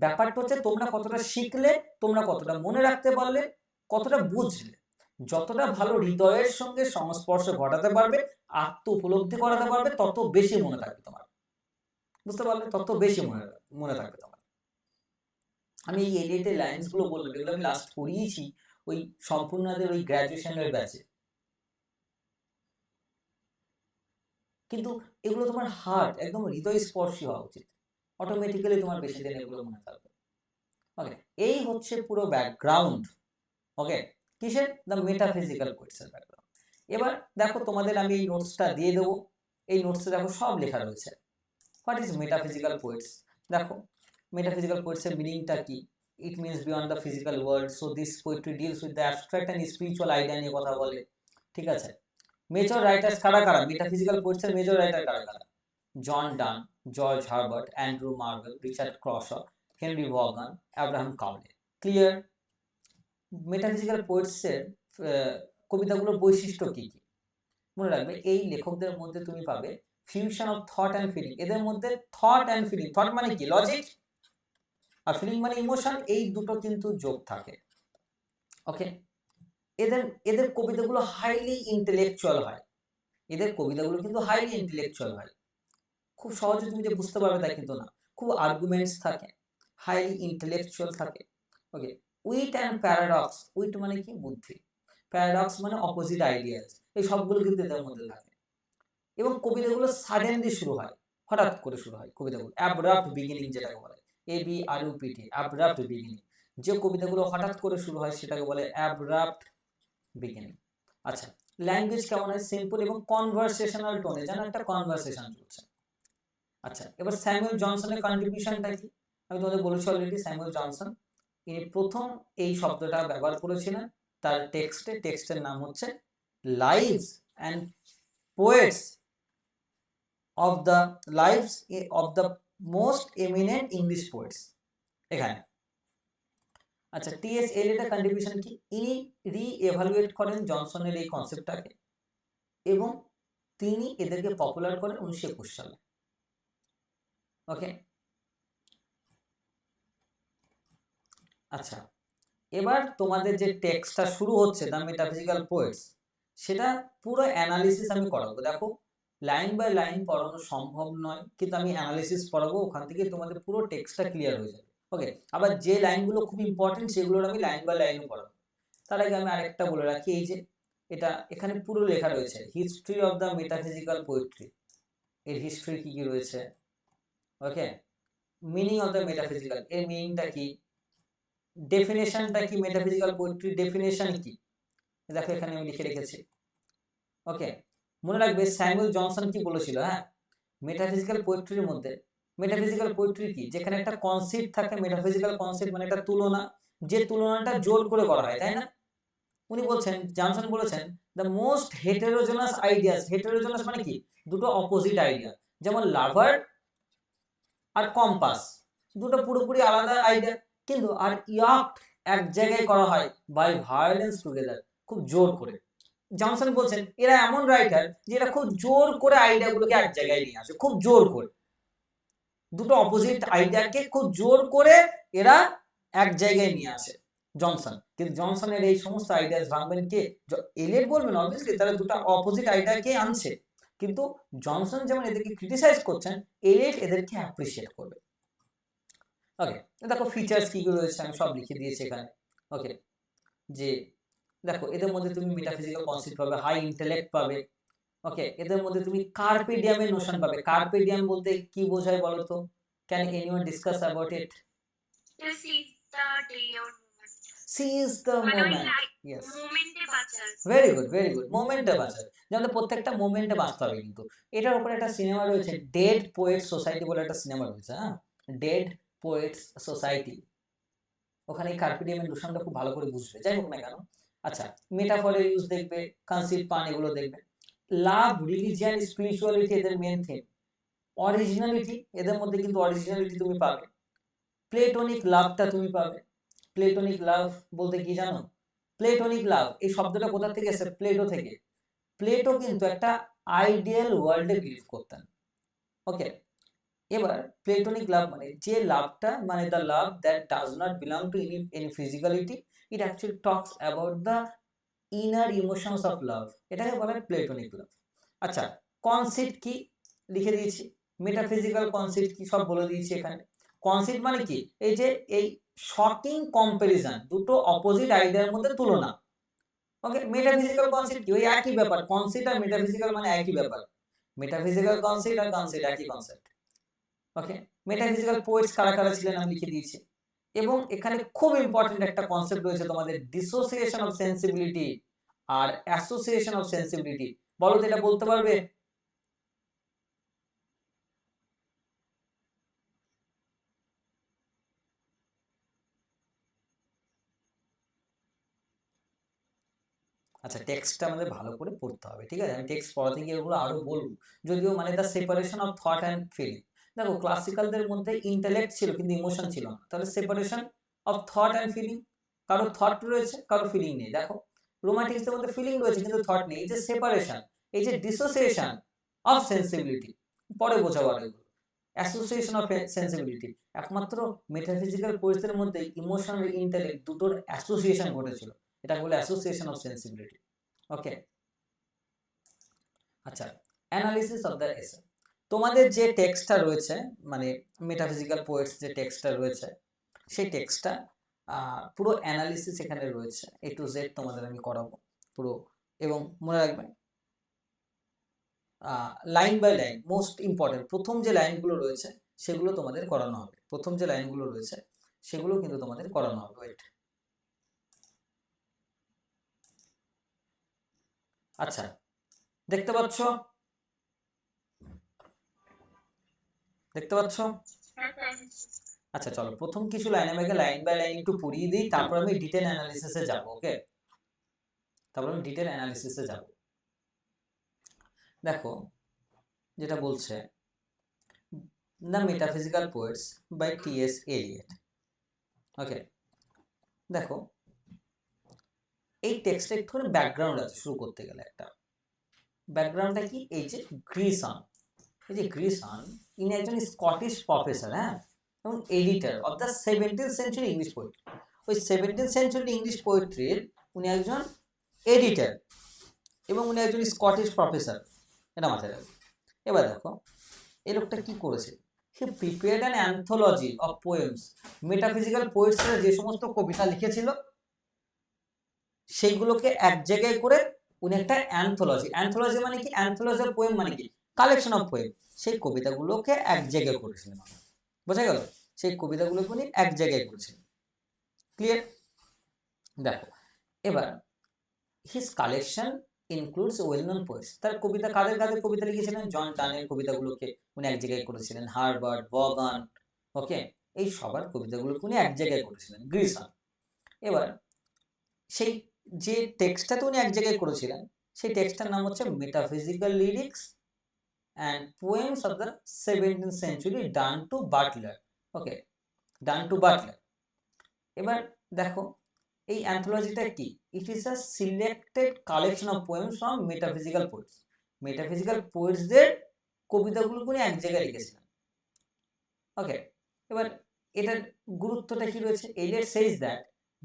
ব্যাপারটা হচ্ছে তোমরা কতটা শিখলে, তোমরা কতটা মনে রাখতে পারলে, কতটা বুঝলে। যতটা ভালো হৃদয়ের সঙ্গে সংস্পর্শ ঘটাতে পারবে, আত্ম উপলব্ধি করাতে পারবে, তত বেশি মনে থাকবে তোমার। বুঝতে পারলে? তত বেশি মনে থাকবে তোমার। আমি এই এডিটের লাইন্স গুলো বললাম, এগুলো আমি লাস্ট পড়িয়েছি ওই সম্পূর্ণদের ওই গ্র্যাজুয়েশনের ব্যাচে। কিন্তু এগুলো তোমার হার্ট, একদম হৃদয় স্পর্শী হওয়া উচিত। অটোমেটিক্যালি তোমার বেশি দিন এগুলো মনে থাকবে। ওকে, এই হচ্ছে পুরো ব্যাকগ্রাউন্ড। ওকে, কিসের? The metaphysical question background. এবার দেখো তোমাদের আমি এই নোটসটা দিয়ে দেবো। এই নোটসে দেখো সব লেখা রয়েছে। What is metaphysical poets? দেখো মেটাফিজিক্যাল পোয়েটস এর মিনিংটা কি? It means beyond the physical world, so this poetry deals with the abstract and spiritual idea নিয়ে কথা বলে। ঠিক আছে, মেজর রাইটার্স কারা কারা? মেটাফিজিক্যাল পোয়েটস এর মেজর রাইটার কারা কারা? John Donne, George Herbert, Andrew Marvell, Richard Crashaw, Henry Vaughan, Abraham Cowley. Clear? Metaphysical poets এর কবিতাগুলোর বৈশিষ্ট্য কি কি মনে রাখবে। এই লেখকদের মধ্যে তুমি পাবে fusion of thought and feeling. এদের মধ্যে থট অ্যান্ড ফিলিং, থট মানে কি? লজিক, আর ফিলিং মানে ইমোশন, এই দুটো কিন্তু যোগ থাকে। ওকে, এদের এদের কবিতাগুলো হাইলি ইন্টেলেকচুয়াল হয়। এদের কবিতাগুলো কিন্তু হাইলি ইন্টেলেকচুয়াল হয়। খুব সহজে তুমি যে বুঝতে পারবে তা কিন্তু না। খুব আর্গুমেন্টস থাকে, হাইলি ইন্টেলেকচুয়াল থাকে। ওকে, উইট অ্যান্ড প্যারাডক্স। উইট মানে কি? বুদ্ধি। প্যারাডক্স মানে অপোজিট আইডিয়াস। এই সবগুলো কিন্তু এদের মধ্যে থাকে। এবং কবিতাগুলো সাডেনলি শুরু হয়, হঠাৎ করে শুরু হয় কবিতাগুলো। অ্যাব্রাপ্ট বিগিনিং যেটাকে বলে, ABRUPT, অ্যাব্রাপ্ট বিগিনিং। যে কবিতাগুলো হঠাৎ করে শুরু হয় সেটাকে বলে অ্যাব্রাপ্ট বিগিনিং। আচ্ছা, ল্যাঙ্গুয়েজ কেমন হয়? সিম্পল এবং কনভারসেশনাল টোনে, যেন একটা কনভারসেশন চলছে। আচ্ছা, এবার স্যামুয়েল জনসনের কন্ট্রিবিউশনটা কি? আমি তোমাদের বলেছি অলরেডি, স্যামুয়েল জনসন ইনি প্রথম এই শব্দটা ব্যবহার করেছিলেন তার টেক্সটে। টেক্সটের নাম হচ্ছে lives and poets of the lives of the most eminent English poets এখানে। আচ্ছা, টিএস এলিয়টের কন্ট্রিবিউশন কি? ইনি রি-এভালুয়েট করেন জনসনের এই কনসেপ্টটাকে এবং তিনি এদেরকে পপুলার করেন 1921 সালে। ওকে, আচ্ছা, এবার তোমাদের যে টেক্সটটা শুরু হচ্ছে দ্য মেটাফিজিক্যাল পোয়েটস, সেটা পুরো অ্যানালিসিস আমি করাবো। দেখো লাইন বাই লাইন পড়ানো সম্ভব নয়, কিন্তু আমি অ্যানালিসিস পড়াবো, ওখান থেকে তোমাদের পুরো টেক্সটটা ক্লিয়ার হয়ে যাবে। ওকে, আবার যে লাইনগুলো খুব ইম্পর্টেন্ট সেগুলোর আমি লাইন বাই লাইনও পড়াবো। তার আগে আমি আরেকটা বলে রাখি, এই যে এটা এখানে পুরো লেখা রয়েছে history of the metaphysical poetry. এর হিস্ট্রি কি কি রয়েছে। ওকে, মিনিং অফ দ্য মেটাফিজিক্যাল, এর মিনিংটা কি, ডেফিনেশনটা কি, মেটাফিজিক্যাল পোয়েট্রি ডেফিনেশন কি, দেখো এখানে আমি লিখে রেখেছি। ওকে, মনে রাখবে স্যামুয়েল জনসন কি বলেছিল। হ্যাঁ, মেটাফিজিক্যাল পোয়েট্রির মধ্যে, মেটাফিজিক্যাল পোয়েট্রি কি? যেখানে একটা কনসেপ্ট থাকে, মেটাফিজিক্যাল কনসেপ্ট মানে একটা তুলনা, যে তুলনাটা জোর করে করা হয়, তাই না? উনি বলছেন, জনসন বলেছেন, the most heterogeneous ideas. Heterogeneous মানে কি? দুটো অপোজিট আইডিয়া, যেমন লাভার আর কম্পাস, দুটো পুরোপুরি আলাদা আইডিয়া, কিন্তু আর ইয়াক্ট এক জায়গায় করা হয় বাই ভায়োলেন্স টুগেদার, খুব জোর করে। জনসন বলছেন এরা এমন রাইটার যেটা খুব জোর করে আইডিয়াগুলোকে এক জায়গায় নিয়ে আসে, খুব জোর করে দুটো অপোজিট আইডিয়াকে খুব জোর করে এরা এক জায়গায় নিয়ে আসে জনসন। কিন্তু জনসনের এই সমস্ত আইডিয়াস ভাঙবেন কে? এলিয়ট বলবেন অবভিয়াসলি, তারা দুটো অপোজিট আইডিয়াকে আনছে, কিন্তু জনসন যেমন এদেরকে ক্রিটিসাইজ করছেন, এলিয়ট এদেরকে অ্যাপ্রিশিয়েট করবে। ওকে, দেখো ফিচার্স কি কি রয়েছে আমি সব লিখে দিয়েছি এখানে। ওকে, যে দেখো এদের মধ্যে তুমি মেটাফিজিক্যাল কনসেপ্ট পাবে, হাই ইন্টেলেক্ট পাবে। ওকে, এদের মধ্যে তুমি কার্পে ডিয়ামের নোশন পাবে। কার্পে ডিয়াম বলতে কি বোঝায় বলো তো? Can anyone discuss about it? Seize the moment. Yes. মোমেন্টে বাঁচার। Very good, very good. মোমেন্টে বাঁচার, যেমন প্রত্যেকটা মোমেন্টে বাঁচতে হবে। কিন্তু এটার উপরে একটা সিনেমা রয়েছে, ডেড পোয়েটস সোসাইটি বলে একটা সিনেমা রয়েছে। হ্যাঁ, ডেড পোয়েটস সোসাইটি, ওখানে এই কার্পে ডিয়ামের নোশনটা খুব ভালো করে বুঝবে। যাই হোক না কেন, আচ্ছা, মেটাফরের ইউজ দেখবে, কনসেপ্ট পান এগুলো দেখবে। লাভ, রিলিজিয়ান, স্পিরিচুয়ালিটি এদের মেন থিম। অরিজিনালিটি, এদের মধ্যে কিন্তু অরিজিনালিটি তুমি পাবে। প্লেটোনিক লাভটা তুমি পাবে। প্লেটোনিক লাভ বলতে কি জানো? প্লেটোনিক লাভ এই শব্দটা কোথা থেকে এসেছে? প্লেটো থেকে। প্লেটো কিন্তু একটা আইডিয়াল ওয়ার্ল্ডে বিলিভ করতেন। ওকে, এবার প্লেটোনিক লাভ মানে যে লাভটা, মানে the love that does not belong to any physicality, it actually talks about the inner emotions of love, এটাকে বলা হয় প্লেটোনিক লাভ। আচ্ছা, কনসিট কি লিখে দিয়েছি, মেটাফিজিক্যাল কনসিট কি সব বলে দিয়েছি এখানে। কনসিট মানে কি? এই যে এই শকিং কম্পারিজন, দুটো অপোজিট আইডিয়ার মধ্যে তুলনা। ওকে, মেটাফিজিক্যাল কনসিট কি? ওই একই ব্যাপার, কনসিট আর মেটাফিজিক্যাল মানে একই ব্যাপার। মেটাফিজিক্যাল কনসিট আর কনসিট একই কনসেপ্ট। ওকে, মেটাফিজিক্যাল পোয়েটস কারা কারা ছিলেন আমি লিখে দিয়েছি। এবং এখানে খুব ইম্পর্টেন্ট একটা কনসেপ্ট রয়েছে তোমাদের, ডিসোসিয়েশন অফ সেন্সিবিলিটি আর অ্যাসোসিয়েশন অফ সেন্সিবিলিটি। বলো তো এটা বলতে পারবে? আচ্ছা, টেক্সটটা আমাদের ভালো করে পড়তে হবে, ঠিক আছে? আমি টেক্সট পড়াতে গিয়ে এগুলো আরো বলবো, যদিও মানে the separation of thought and feeling. দেখো, ক্লাসিক্যালদের মধ্যে ইন্টেলেক্ট ছিল কিন্তু ইমোশন ছিল না, তাহলে separation of thought and feeling. কারো থট রয়েছে, কারো ফিলিং নেই। দেখো, রোমান্টিক্সদের মধ্যে ফিলিং রয়েছে কিন্তু থট নেই। এই যে সেপারেশন, এই যে ডিসোসিয়েশন অফ সেন্সিবিলিটি, পরে বোঝাবো আর এগুলো। অ্যাসোসিয়েশন অফ সেন্সিবিলিটি, একমাত্র মেটাফিজিক্যাল পরিস্থিতির মধ্যে ইমোশন আর ইন্টেলেক্ট দুটোর অ্যাসোসিয়েশন ঘটেছিল, এটা বলে অ্যাসোসিয়েশন অফ সেন্সিবিলিটি। ওকে, আচ্ছা, অ্যানালিসিস অফ দ্য এসে। তোমাদের যে টেক্সটটা রয়েছে, মানে মেটাফিজিক্যাল পোয়েটস যে টেক্সটটা রয়েছে, সেই টেক্সটটা পুরো অ্যানালিসিস এখানে রয়েছে, এ টু জেড তোমাদের আমি করাবো পুরো। এবং মনে রাখবে, line by line, most important প্রথম যে লাইনগুলো রয়েছে সেগুলো তোমাদের করানো হবে। প্রথম যে লাইনগুলো রয়েছে সেগুলো কিন্তু তোমাদের করানো হবে। ওয়েট, আচ্ছা, দেখতে পাচ্ছ? দেখতে পাচ্ছ? আচ্ছা, চলো প্রথম কিছু লাইন আমি লাইন বাই লাইন একটু পড়িয়ে দিই, তারপর আমি ডিটেল অ্যানালিসিসে যাব। ওকে, তারপর আমি ডিটেল অ্যানালিসিসে যাব। দেখো, যেটা বলছে, the metaphysical poets by T S. Eliot. Okay, দেখো এই টেক্সটে একটু ব্যাকগ্রাউন্ড আছে শুরু করতে গেলে। একটা ব্যাকগ্রাউন্ডটা কি? এই যে গ্রিসন, এই যে গ্রিসন, ইনি একজন স্কটিশ প্রফেসর, হ্যাঁ, এবং editor of the 17th century English poetry. ওই 17th সেঞ্চুরি ইংলিশ পোয়েট্রির উনি একজন এডিটর এবং উনি একজন স্কটিশ প্রফেসর, এটা মাথায় রাখবে। এবার দেখো এই লোকটা কি করেছে, he prepared an anthology of poems. Metaphysical পোয়েটসরা যে সমস্ত কবিতা লিখেছিল সেইগুলোকে এক জায়গায় করে উনি একটা অ্যান্থোলজি, অ্যান্থোলজি মানে কি? অ্যান্থোলজি অফ পোয়েম মানে কি? Collection of poem. সেই কবিতাগুলোকে এক জায়গায় করেছিলেন, বোঝা গেল? সেই কবিতাগুলোকে উনি এক জায়গায় করেছিলেন। ক্লিয়ার? দেখো, এবার his collection includes well known poets. তার কবিতা, কাদের কাদের কবিতা লিখেছিলেন? জন টানের কবিতাগুলোকে উনি এক জায়গায় করেছিলেন, হারবার্ট, ভগান, ওকে, এই সবার কবিতাগুলোকে উনি এক জায়গায় করেছিলেন, গ্রিসন। এবার সেই যে টেক্সটটা উনি এক জায়গায় করেছিলেন সেই টেক্সটটার নাম হচ্ছে metaphysical lyrics and poems of the 17th century Donne to Butler. Okay, Donne to Butler. এবার দেখো এই অ্যান্থোলজিটা কি? It is a selected collection of poems from metaphysical poets. Metaphysical পোয়েটসদের কবিতাগুলো উনি এক জায়গায় লিখেছিলেন। ওকে, এবার এটার গুরুত্বটা কি রয়েছে? Eliot says that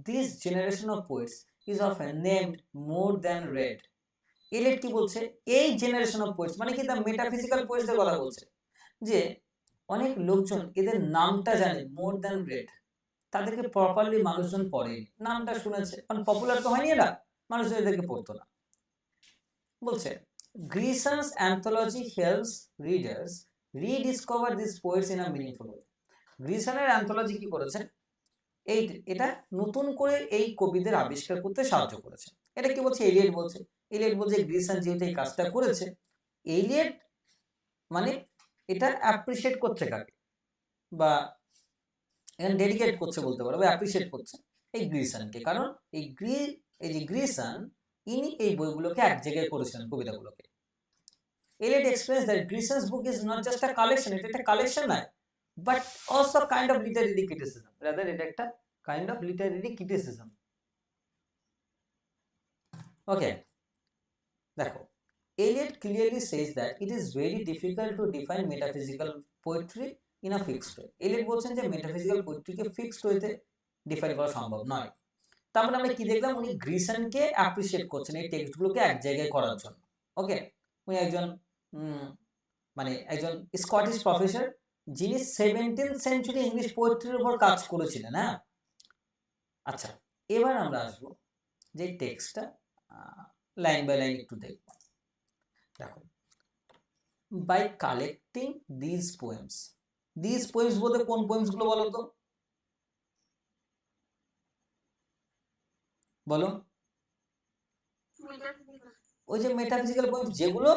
this generation of poets is often named more than read. Eliot কি বলছে? এই জেনারেশন অফ পোয়েটস মানে কি? দ্য মেটাফিজিক্যাল পোয়েটসদের কথা বলছে, যে অনেক লোকজন এদের নামটা জানে মোর দ্যান রেড, তাদেরকে প্রপারলি মানুষজন পড়েনি, নামটা শুনেছে কারণ পপুলার তো হয়নি, এরা মানুষজন এদেরকে পড়তো না। বলছে Grierson's anthology helps readers rediscover this poets in a meaningful way. গ্রিসনের অ্যান্থোলজি কি করেছে? এটা নতুন করে এই কবিদের আবিষ্কার করতে সাহায্য করেছে। এটা কি বলছে? এলিয়ট বলছে। এলিয়ট বলছে গ্রিসন যেহেতু এই কাজটা করেছে, এলিয়ট মানে এটা অ্যাপ্রিশিয়েট করছে কাকে, বা এখানে ডেডিকেট করছে বলতে পারো, বা অ্যাপ্রিশিয়েট করছে এই গ্রিসনকে। কারণ এই যে গ্রিসন, ইনি এই বইগুলোকে এক জায়গায় করেছিলেন, কবিতাগুলোকে। Eliot explains that Grierson's book is not just a collection, এটা একটা কালেকশন নয়, but also kind of literary criticism. Rather এটা একটা kind of literary criticism. Okay, দেখো, Eliot clearly says that it is very difficult to define metaphysical poetry in a fixed way. Eliot বলছেন যে metaphysical পোয়েট্রিকে fixed ওয়েতে define করা সম্ভব নয়। তার মানে আমরা কি দেখলাম, উনি গ্রিসনকে অ্যাপ্রিসিয়েট করছেন এই টেক্সটগুলোকে এক জায়গায় করার জন্য। ওকে, উনি একজন মানে একজন স্কটিশ প্রফেসর যিনি 17th সেঞ্চুরি ইংলিশ পোয়েট্রির উপর কাজ করেছিলেন। হ্যাঁ, আচ্ছা, এবার আমরা আসবো যে টেক্সটটা লাইন বাই লাইন একটু দেখব। দেখো, বাই কালেক্টিং দিস পোয়েমস বলতে কোন পোয়েমস গুলো বলো তো, বলো? ওই যে মেটাফিজিক্যাল পোয়েমস যেগুলো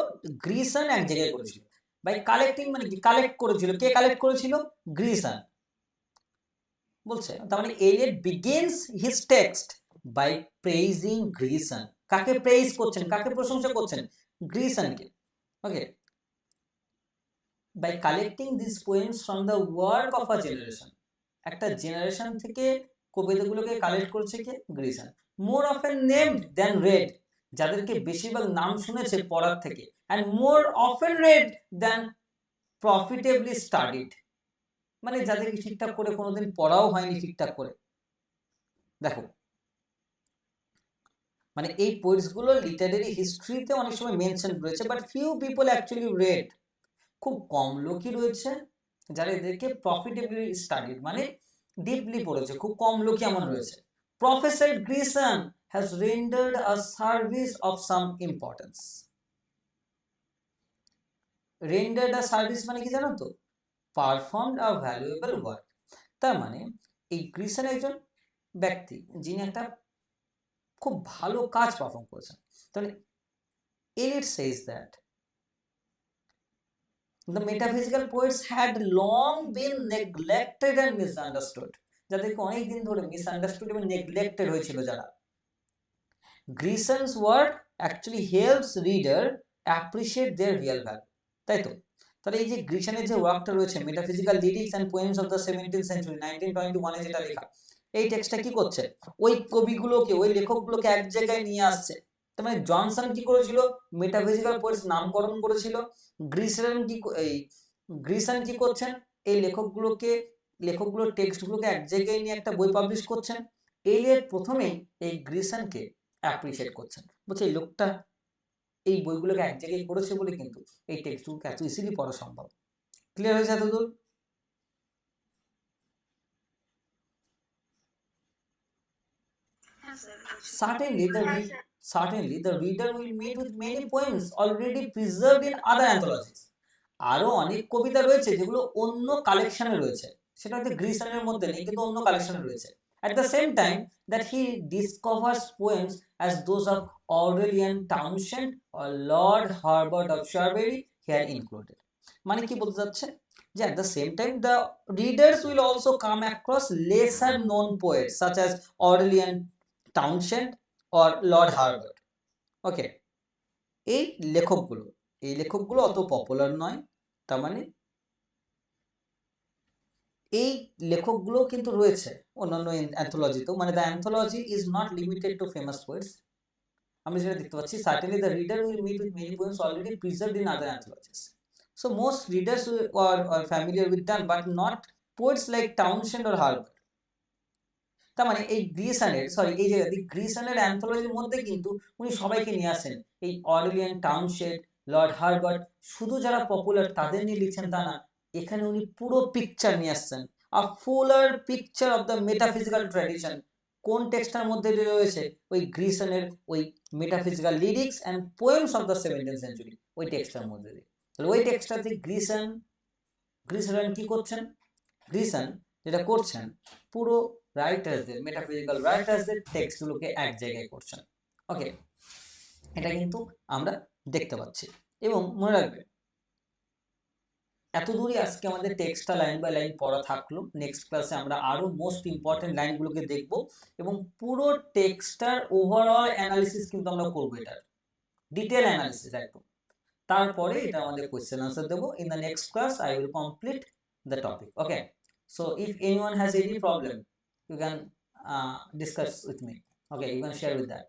গ্রিসন এক জায়গায় করেছিল। বাই কালেক্টিং মানে কি, কালেক্ট করেছিল, কে কালেক্ট করেছিল? গ্রিসন বলছে। তার মানে Eliot begins his text by praising Grierson. কাকে প্রেইজ করছেন, কাকে প্রশংসা করছেন? গ্রিসনকে। Okay, by collecting this poems from the work of a generation, একটা জেনারেশন থেকে কবিতাগুলোকে কালেক্ট করছে কে? Grierson. More often named than read, যাদেরকে বেশিরভাগ নাম শুনেছে পড়ার থেকে, and more often read than profitably studied, মানে যাদেরকে ঠিকঠাক করে কোনোদিন পড়াও হয়নি ঠিকঠাক করে। দেখো, মানে এই পোয়েটস গুলো লিটারারি হিস্ট্রিতে অনেক সময় মেনশন রয়েছে, but few people actually red, খুব কম লোকই রয়েছে যারা এদেরকে প্রফিটেবলি স্টাডিড মানে ডিপলি পড়েছে, খুব কম লোকই এমন রয়েছে। Professor Grierson has rendered a service of some importance. Rendered a service মানে কি জানো তো? Performed a valuable work. তার মানে এই গ্রিসন একজন ব্যক্তি যিনি একটা খুব ভালো কাজ পারফর্ম করেছেন। তাহলে Eliot says that the metaphysical poets had long been neglected and misunderstood, যাদেরকে অনেক দিন ধরে মিসআন্ডারস্টুড এবং নেগলেক্টেড হয়েছিল যারা। Grison's work actually helps reader appreciate their real value, তাই তো? তাহলে এই যে গ্রিসনের যে ওয়ার্কটা রয়েছে, metaphysical lyrics and poems of the 17th century 1921 এ যেটা লেখা, এই টেক্সটটা কি করছে? ওই কবিগুলোকে, ওই লেখকগুলোকে এক জায়গায় নিয়ে আসছে। তার মানে জনসন কি করেছিল? মেটাফিজিক্যাল পোয়েটস নামকরণ করেছিল। গ্রিসন কি করছেন? এই লেখকগুলোর টেক্সটগুলোকে এক জায়গায় নিয়ে একটা বই পাবলিশ করছেন। এলিয়ট প্রথমেই এই গ্রিসনকে অ্যাপ্রিশিয়েট করছেন, বলছে এই লোকটা এই বইগুলোকে এক জায়গায় করেছে বলে কিন্তু এই টেক্সটগুলোকে এত ইজিলি পড়া সম্ভব। ক্লিয়ার হয়েছে এতদূর? Certainly the reader will meet with many poems already preserved in other anthologies. আরো অনেক কবিতা রয়েছে যেগুলো অন্য কালেকশনে রয়েছে, সেটা হয়তো গ্রিসনের মধ্যে নেই কিন্তু অন্য কালেকশনে রয়েছে। At the same time that he discovers poems as those of Aurelian Townshend or Lord Herbert of Cherbury here included. মানে কি বলতে যাচ্ছে? যে at the same time the readers will also come across lesser known poets such as Aurelian Townshend or Lord Herbert. ওকে, এই লেখকগুলো অত popular নয়। তার মানে এই লেখকগুলো কিন্তু রয়েছে অন্যান্য অ্যান্থোলজিতেও, মানে the anthology is not limited to famous poets. আমরা যেটা দেখতে পাচ্ছি, certainly the reader will meet with many poems already preserved in other anthologies. So most readers are familiar with them but not poets like Townshend or Herbert. তার মানে এই গ্রিসনের অ্যান্থোলজির মধ্যে কিন্তু উনি সবাইকে নিয়ে আসেন। এই অরেলিয়ান টাউনশেন্ড, লর্ড হার্বার্ট, শুধু যারা পপুলার তাদের নিয়ে লিখছেন তা না, এখানে উনি পুরো পিকচার নিয়ে আসছেন, a fuller picture of the metaphysical tradition. কোন টেক্সটার মধ্যে রয়েছে? ওই গ্রিসনের ওই metaphysical lyrics and poems of the 17th century, ওই টেক্সটার মধ্যে দিয়ে। তাহলে ওই টেক্সটাতে গ্রিসন কি করছেন? গ্রিসন যেটা করছেন, পুরো রাইটার্সদের, মেটাফিজিক্যাল রাইটার্সদের টেক্সটগুলোকে এক জায়গায় করছেন। ওকে, এটা কিন্তু আমরা দেখতে পাচ্ছি। এবং মনে রাখবে, এত দূরই আজকে আমাদের টেক্সটটা লাইন বাই লাইন পড়া থাকলো। নেক্সট ক্লাসে আমরা আরো মোস্ট ইম্পর্টেন্ট লাইনগুলোকে দেখব এবং পুরো টেক্সটটার ওভারঅল অ্যানালিসিস কিন্তু আমরা করবো, এটার ডিটেল অ্যানালিসিস একদম। তারপরে এটা আমাদের কোয়েশ্চেন আনসার দেবো। In the next class I will complete the topic. Okay, so if anyone has any problem you can discuss with me. Okay, you can share with that.